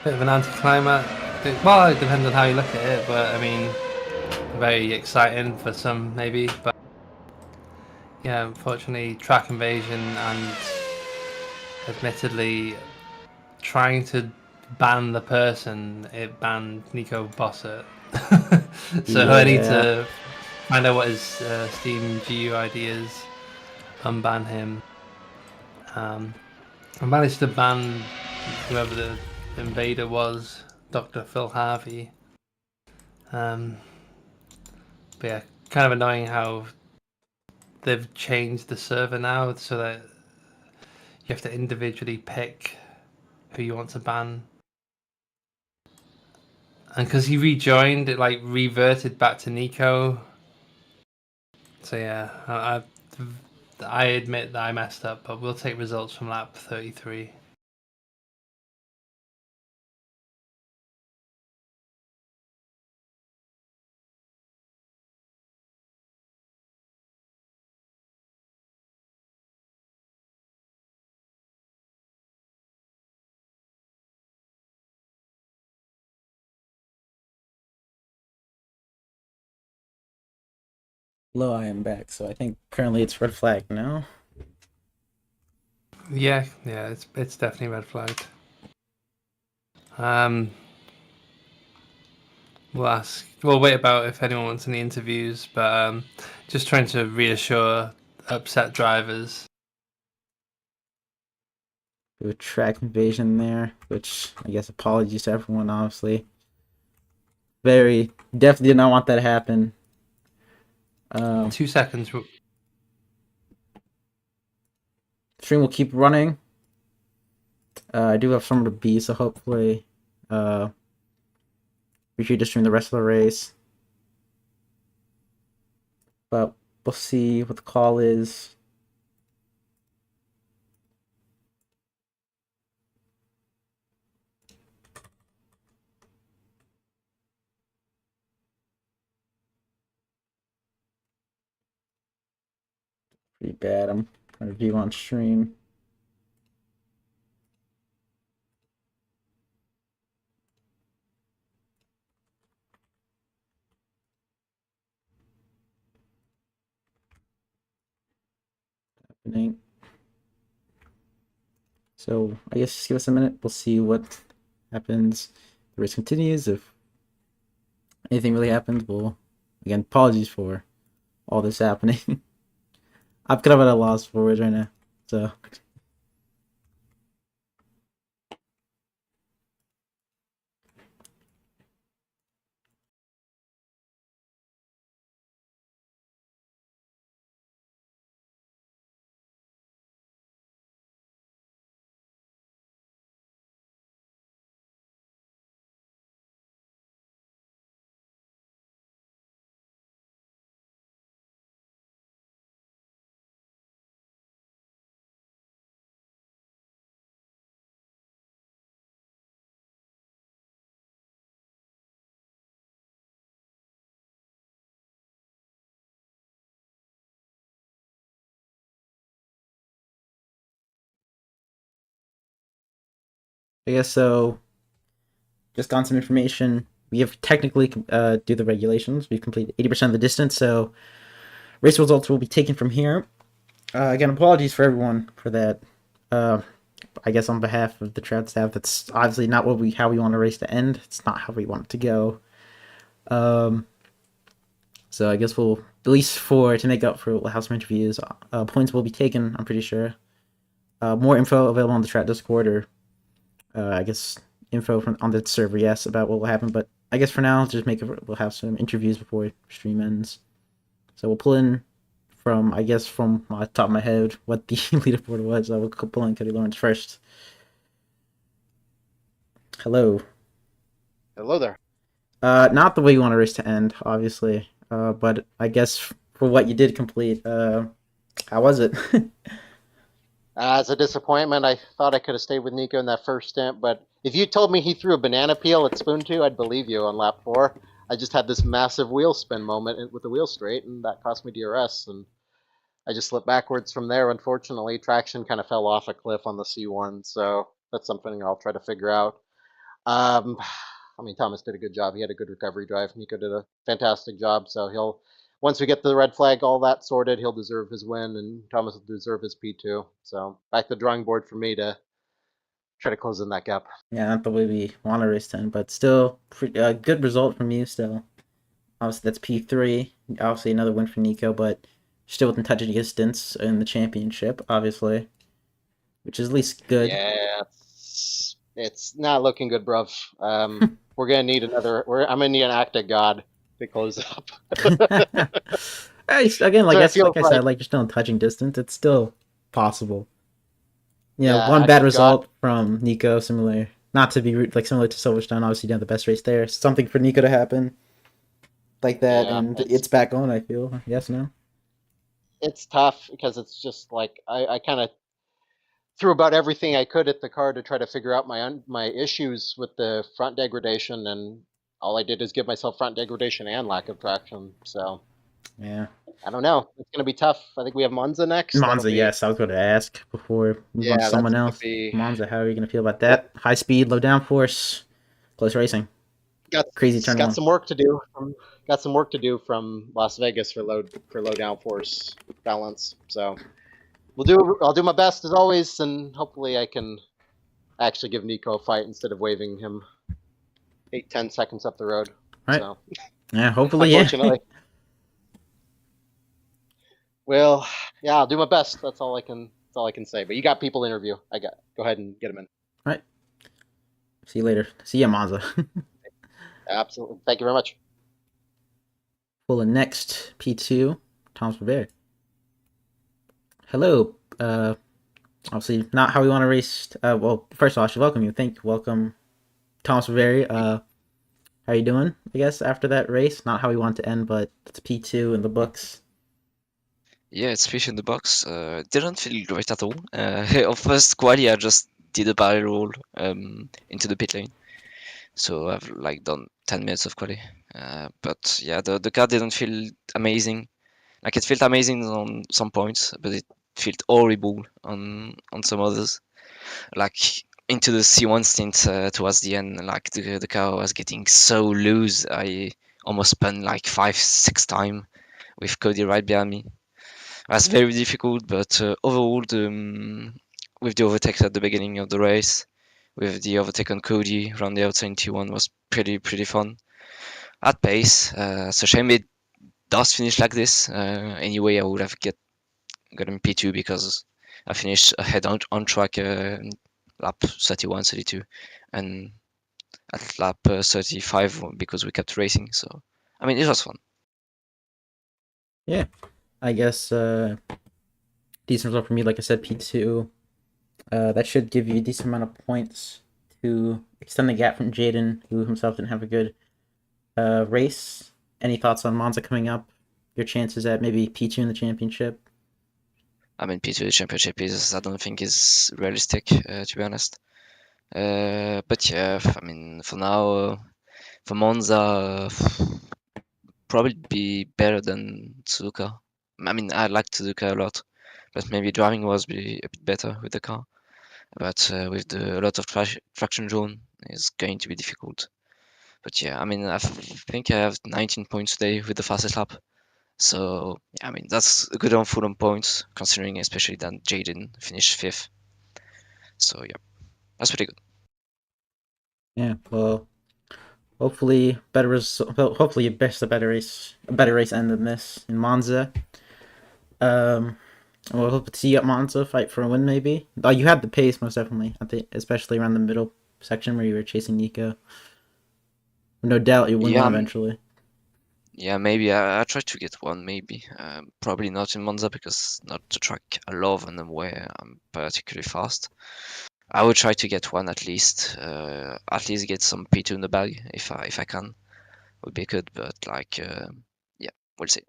Bit of an anticlimax. Well, it depends on how you look at it, but I mean, very exciting for some maybe. But yeah, unfortunately, track invasion and admittedly trying to ban the person, it banned Nico Bossert. So I need Yeah. to find out what his Steam GUID is, unban him. I managed to ban whoever the invader was, Dr. Phil Harvey. Um, but yeah, kind of annoying how they've changed the server now so that you have to individually pick who you want to ban. And because he rejoined, it like reverted back to Nico. So yeah, I admit that I messed up, but we'll take results from lap 33. Hello, I am back. So I think currently it's red flag now. Yeah, it's definitely red flagged. Um, we'll wait about if anyone wants any interviews, but just trying to reassure upset drivers. Do a track invasion there, which I guess apologies to everyone, obviously. Very definitely did not want that to happen. 2 seconds. Stream will keep running. I do have somewhere to be, so hopefully we should just stream the rest of the race. But we'll see what the call is. Pretty bad. I'm trying to view on stream. Happening. So I guess just give us a minute. We'll see what happens. The race continues. If anything really happens, we'll again apologies for all this happening. I'm kind of at a loss for words right now. So I guess so. Just got some information. We have technically do the regulations. We've completed 80% of the distance, so race results will be taken from here. Again, apologies for everyone for that. I guess on behalf of the Trout staff, that's obviously not how we want a race to end. It's not how we want it to go. So I guess we'll at least to make up for we'll have some interviews. Points will be taken. I'm pretty sure. More info available on the Trout Discord or I guess info on the server. Yes, about what will happen. But I guess for now, we'll have some interviews before stream ends. So we'll pull in from my top of my head what the leaderboard was. We'll pull in Cody Lawrence first. Hello. Hello there. Not the way you want a race to end, obviously. But I guess for what you did complete, how was it? It's a disappointment. I thought I could have stayed with Nico in that first stint, but if you told me he threw a banana peel at Spoon 2, I'd believe you on lap 4. I just had this massive wheel spin moment with the wheel straight, and that cost me DRS, and I just slipped backwards from there. Unfortunately, traction kind of fell off a cliff on the C1, so that's something I'll try to figure out. I mean, Thomas did a good job. He had a good recovery drive. Nico did a fantastic job. So he'll, once we get the red flag, all that sorted, he'll deserve his win, and Thomas will deserve his P2. So back to the drawing board for me to try to close in that gap. Yeah, not the way we want to race 10, but still, good result from you still. Obviously, that's P3. Obviously, another win for Nico, but still within touching distance in the championship, obviously, which is at least good. Yeah, it's not looking good, bruv. We're gonna need another. I'm gonna need an act of God to close up. Again, like So I, it feels like I said, like you're still in touching distance. It's still possible. Yeah, One act bad of God. result from Nico, similar, not to be like similar to Silverstone. Obviously, you didn't have the best race there. Something for Nico to happen like that, Yeah, and it's back on. I feel yes, no. it's tough because it's just like I kind of threw about everything I could at the car to try to figure out my issues with the front degradation, and all I did is give myself front degradation and lack of traction. So Yeah, I don't know. It's gonna be tough. I think we have Monza next. That'll Monza. be Yes, I was going to ask before we move on to yeah. That's someone gonna else. be Monza, how are you going to feel about that? High speed, low downforce, close racing, got crazy turn got one. some work to do. Got some work to do from Las Vegas for low downforce balance. So I'll do my best as always, and hopefully I can actually give Nico a fight instead of waving him 8-10 seconds up the road. All right. So Yeah, hopefully, yeah. unfortunately, well, yeah, I'll do my best. That's all I can. That's all I can say. But you got people to interview. Go ahead and get them in. All right. See you later. See ya, Monza. Absolutely. Thank you very much. Well, the next P2, Thomas Baveri. Hello. Obviously not how we want to race. Well, first of all, I should welcome you. Welcome, Thomas Baveri. How you doing? I guess after that race, not how we want to end, but it's P2 in the books. Yeah, it's fish in the box. Didn't feel great at all. Our first quali, I just did a barrel roll into the pit lane, so I've like done 10 minutes of quali. But yeah, the car didn't feel amazing. Like it felt amazing on some points, but it felt horrible on some others. Like into the C1 stint towards the end, like the car was getting so loose. I almost spun like 5-6 times with Cody right behind me. That's very difficult, but overall, with the overtake at the beginning of the race, with the overtake on Cody around the outside in T1 was pretty fun. At pace, it's a shame it does finish like this. Anyway, I would have gotten P2 because I finished ahead on track lap 31, 32, and at lap 35 because we kept racing. So, I mean, it was fun. Yeah, I guess decent result for me. Like I said, P2. That should give you a decent amount of points to extend the gap from Jaden, who himself didn't have a good race. Any thoughts on Monza coming up? Your chances at maybe P2 in the championship? I mean, P2 championship I don't think is realistic, to be honest. But yeah, I mean, for now, for Monza, probably be better than Suzuka. I mean, I like Suzuka a lot, but maybe driving was be a bit better with the car. But with a lot of traction zone, it's going to be difficult. But yeah, I mean, I think I have 19 points today with the fastest lap. So yeah, I mean, that's a good full on points, considering especially that Jaden finished 5th. So yeah, that's pretty good. Yeah, well, hopefully hopefully you best a better race end than this in Monza. We'll hope to see you at Monza, fight for a win maybe. Oh, you had the pace most definitely, I think, especially around the middle section where you were chasing Nico. No doubt you win Yeah, one eventually. yeah, maybe I try to get one. Maybe probably not in Monza because not the track I love and where I'm particularly fast. I will try to get one at least get some P2 in the bag if I can. Would be good, but like yeah, we'll see.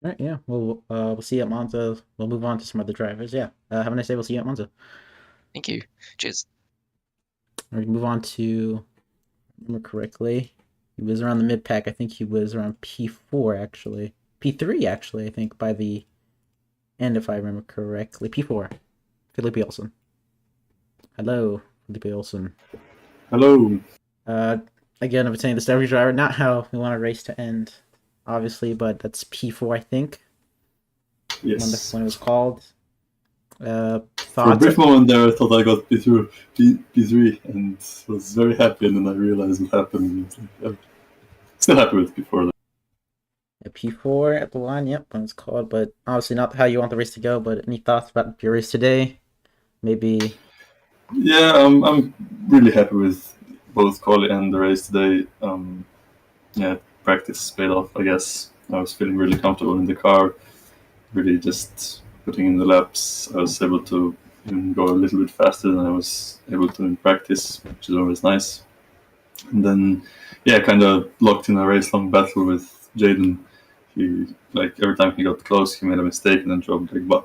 All right, yeah. We'll see you at Monza. We'll move on to some other drivers. Yeah. Have a nice day. We'll see you at Monza. Thank you. Cheers. We move on to, remember correctly, he was around the mid pack. I think he was around P4 actually. P3 actually, I think, by the end, if I remember correctly. P4. Felipe Olsen. Hello, Felipe Olsen. Hello. Again, I've been saying this to every driver, not how we want a race to end, obviously, but that's P4, I think, Yes. when it was called. For a Thoughts? brief moment there, I thought I got P3 and was very happy, and then I realized what happened. And it's like, I'm still happy with P4. A P4 at the line, yep, when it's called, but obviously not how you want the race to go. But any thoughts about your race today? Maybe. Yeah, I'm really happy with both quali and the race today. Yeah, practice paid off, I guess. I was feeling really comfortable in the car, really just putting in the laps. I was able to even go a little bit faster than I was able to in practice, which is always nice. And then, yeah, kind of locked in a race-long battle with Jaden. He, like, every time he got close, he made a mistake and then drove like a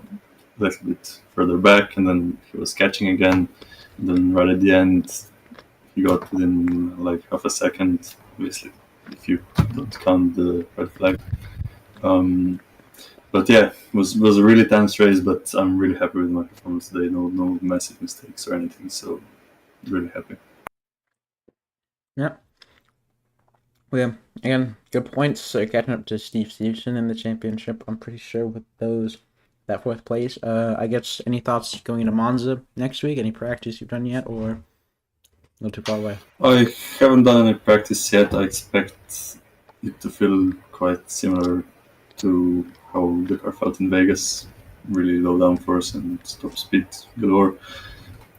little bit further back, and then he was catching again. And then right at the end, he got within like half a second, obviously, if you don't count the red flag. But yeah, it was a really tense race, but I'm really happy with my performance today. No massive mistakes or anything, so really happy. Yeah. Well, yeah, again, good points. So catching up to Steve Stevenson in the championship, I'm pretty sure with that fourth place. I guess any thoughts going into Monza next week? Any practice you've done yet, or a little too far away? I haven't done any practice yet. I expect it to feel quite similar to how the car felt in Vegas. Really low downforce and top speed galore.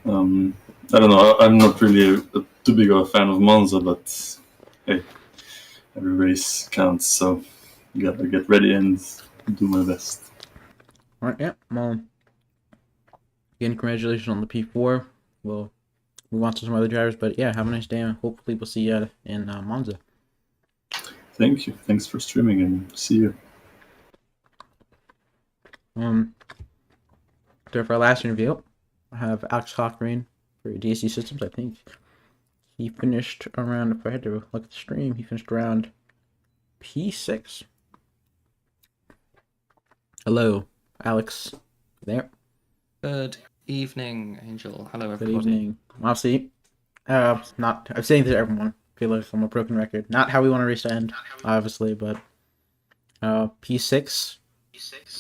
I don't know. I'm not really too big of a fan of Monza, but hey, every race counts, so gotta get ready and do my best. All right, yeah. Well, again, congratulations on the P4. We'll move on to some other drivers, but yeah, have a nice day, and hopefully we'll see you in Monza. Thank you. Thanks for streaming, and see you. So for our last interview, I have Alex Cochran for DSC Systems. I think he finished around, if I had to look at the stream, he finished around P6. Hello, Alex. There. Good evening, Angel. Hello, Good everybody. evening. Obviously, not. I'm saying this to everyone. I feel like I'm a broken record. Not how we want a race to end, obviously, but P6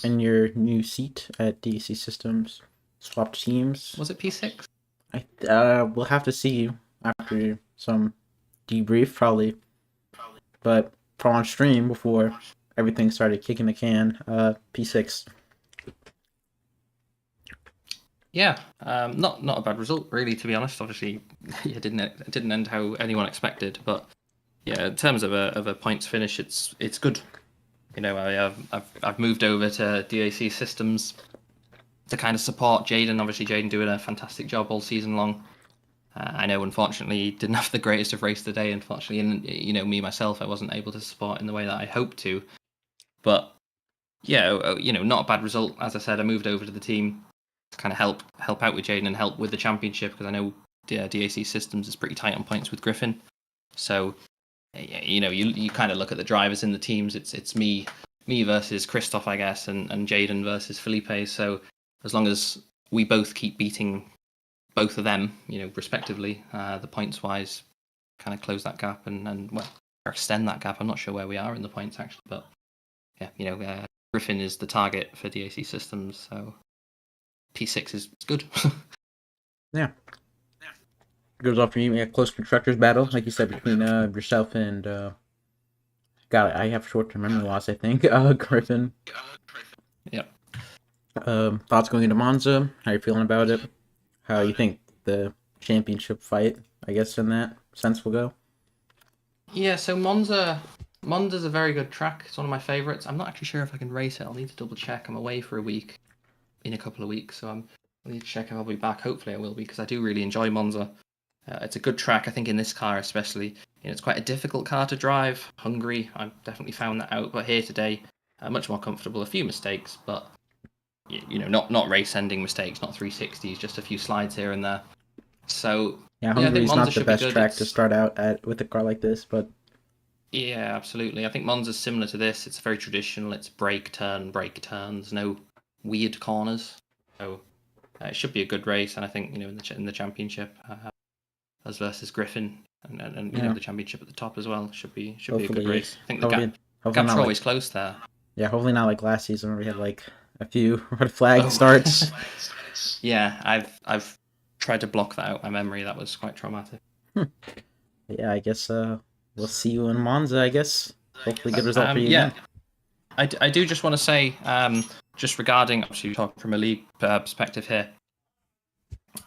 in your new seat at DSC Systems. Swapped teams. Was it P6? We'll have to see after some debrief, probably. But from on stream before everything started kicking the can, P6. Yeah, not a bad result, really. To be honest, obviously, it didn't end how anyone expected. But yeah, in terms of a points finish, it's good. You know, I've moved over to DAC Systems to kind of support Jaden. Obviously, Jaden doing a fantastic job all season long. I know, unfortunately, he didn't have the greatest of race today. Unfortunately, and you know, me myself, I wasn't able to support in the way that I hoped to. But yeah, you know, not a bad result. As I said, I moved over to the team to kind of help out with Jaden and help with the championship, because I know DAC Systems is pretty tight on points with Griffin. So you know, you kind of look at the drivers in the teams. It's me versus Christoph, I guess, and Jaden versus Felipe. So as long as we both keep beating both of them, you know, respectively, the points wise, kind of close that gap and well, or extend that gap. I'm not sure where we are in the points actually, but yeah, you know, Griffin is the target for DAC Systems, so P6 is good. Yeah. Goes off for you. Yeah, close constructors battle, like you said, between yourself and God, I have short-term memory loss. I think Griffin. Yep. Thoughts going into Monza? How you feeling about it? How you think the championship fight, I guess, in that sense, will go? Yeah, so Monza's a very good track. It's one of my favourites. I'm not actually sure if I can race it. I'll need to double check. I'm away for a week in a couple of weeks, so I need to check if I'll be back. Hopefully I will be, because I do really enjoy Monza. It's a good track, I think, in this car especially. You know, it's quite a difficult car to drive. Hungry, I've definitely found that out. But here today, much more comfortable. A few mistakes, but you know, not race-ending mistakes, not 360s, just a few slides here and there. So Yeah, I think Hungary's Monza not the should be best good. track to start out at with a car like this, but Yeah, absolutely. I think Monza's similar to this. It's very traditional. It's brake turns, no weird corners. So it should be a good race. And I think, you know, in the championship, us versus Griffin, and Yeah. the championship at the top as well. Should be a Hopefully- good race. I think the hopefully gaps not are like- always close there. Yeah, hopefully not like last season where we had like a few red flag Oh. starts. Yeah, I've tried to block that out my memory. That was quite traumatic. Yeah, I guess we'll see you in Monza, I guess. Hopefully good result for you Yeah, again. I do just want to say, just regarding, obviously, talking from a league perspective here,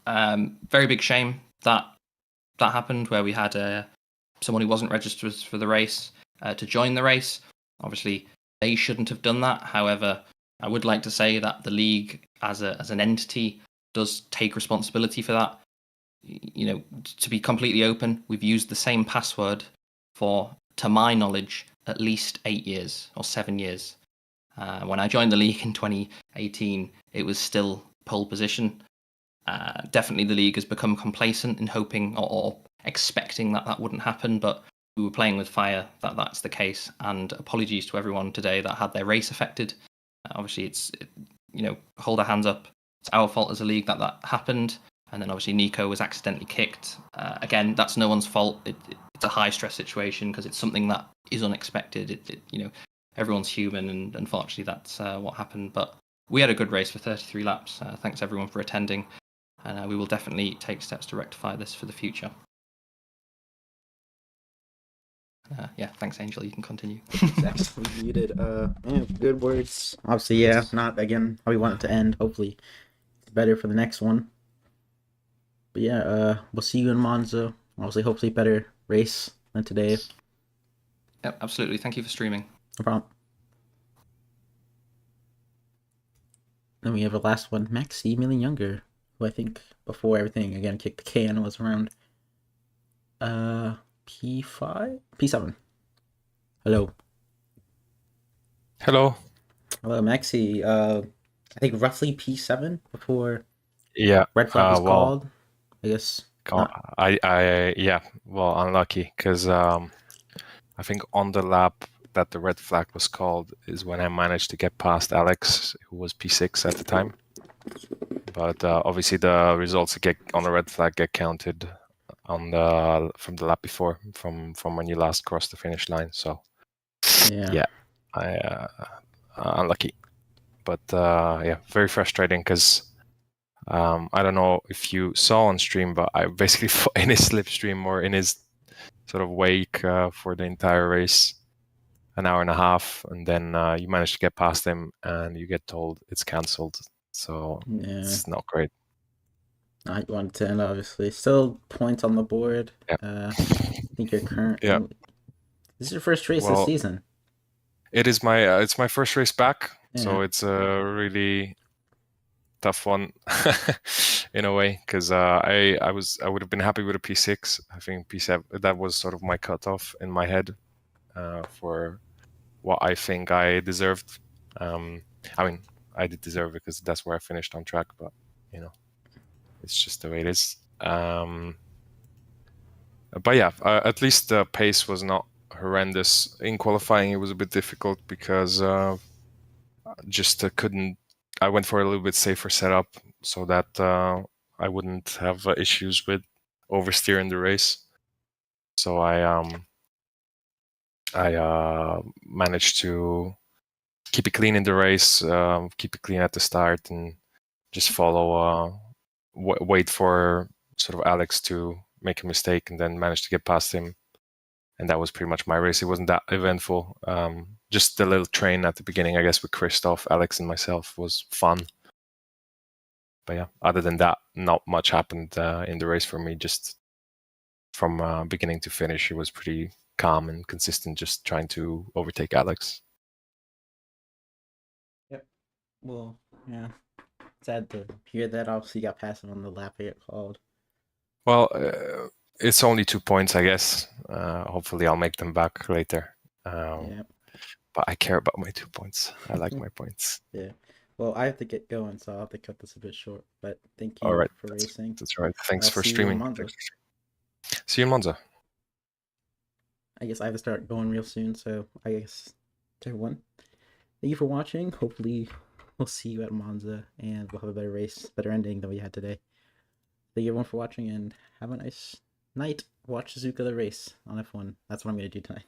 very big shame that happened where we had someone who wasn't registered for the race to join the race. Obviously, they shouldn't have done that. However, I would like to say that the league as an entity does take responsibility for that. You know, to be completely open, we've used the same password for, to my knowledge, at least 8 years or 7 years. When I joined the league in 2018, it was still pole position. Definitely the league has become complacent in hoping or expecting that wouldn't happen, but we were playing with fire that that's the case. And apologies to everyone today that had their race affected. Obviously, hold our hands up. It's our fault as a league that happened. And then obviously Nico was accidentally kicked. Again, that's no one's fault. It's a high stress situation because it's something that is unexpected. Everyone's human, and unfortunately that's what happened. But we had a good race for 33 laps. Thanks everyone for attending, and we will definitely take steps to rectify this for the future. Yeah, thanks Angel. You can continue. Exactly. You did. Good words. Obviously, yeah, not again how we want it to end. Hopefully, it's better for the next one. But yeah, we'll see you in Monza. Obviously, hopefully better race than today. Yep, absolutely. Thank you for streaming. No problem. Then we have a last one, Maximilian Younger, who I think before everything again kicked the can was around P5? P7. Hello. Hello. Hello, Maxi. I think roughly P7 before Yeah. red flag was well, called. I guess. Well, unlucky because I think on the lap that the red flag was called is when I managed to get past Alex, who was P6 at the time. But obviously the results on the red flag get counted from the lap before, from when you last crossed the finish line. So Yeah. I unlucky. But very frustrating because I don't know if you saw on stream, but I basically in his slipstream or in his sort of wake for the entire race, an hour and a half, and then you manage to get past him and you get told it's cancelled. So it's not great. Not 110, obviously. Still points on the board. Yeah. I think you're current. Yeah. This is your first race this season. It is it's my first race back, so Yeah. it's a really tough one in a way because I would have been happy with a P6. I think P7 that was sort of my cutoff in my head for what I think I deserved. I mean, I did deserve it because that's where I finished on track, but it's just the way it is. But yeah, at least the pace was not horrendous. In qualifying, it was a bit difficult because I went for a little bit safer setup so that I wouldn't have issues with oversteering the race. So I managed to keep it clean in the race, keep it clean at the start, and just follow, wait for sort of Alex to make a mistake and then manage to get past him. And that was pretty much my race. It wasn't that eventful. Just the little train at the beginning, I guess, with Christoph, Alex, and myself was fun. But yeah, other than that, not much happened in the race for me. Just from beginning to finish, it was pretty calm and consistent, just trying to overtake Alex. Yep. Well, yeah. Sad to hear that. Obviously, you got past him on the lap I get called. Well, it's only 2 points, I guess. Hopefully, I'll make them back later. Yeah. But I care about my 2 points. I like my points. Yeah. Well, I have to get going, so I'll have to cut this a bit short. But thank you All right. for racing. That's right. Thanks for see you in streaming. Monza. See you in Monza. I guess I have to start going real soon, so I guess to everyone, thank you for watching. Hopefully, we'll see you at Monza, and we'll have a better race, better ending than we had today. Thank you everyone for watching, and have a nice night, watch Suzuka the race on F1. That's what I'm going to do tonight.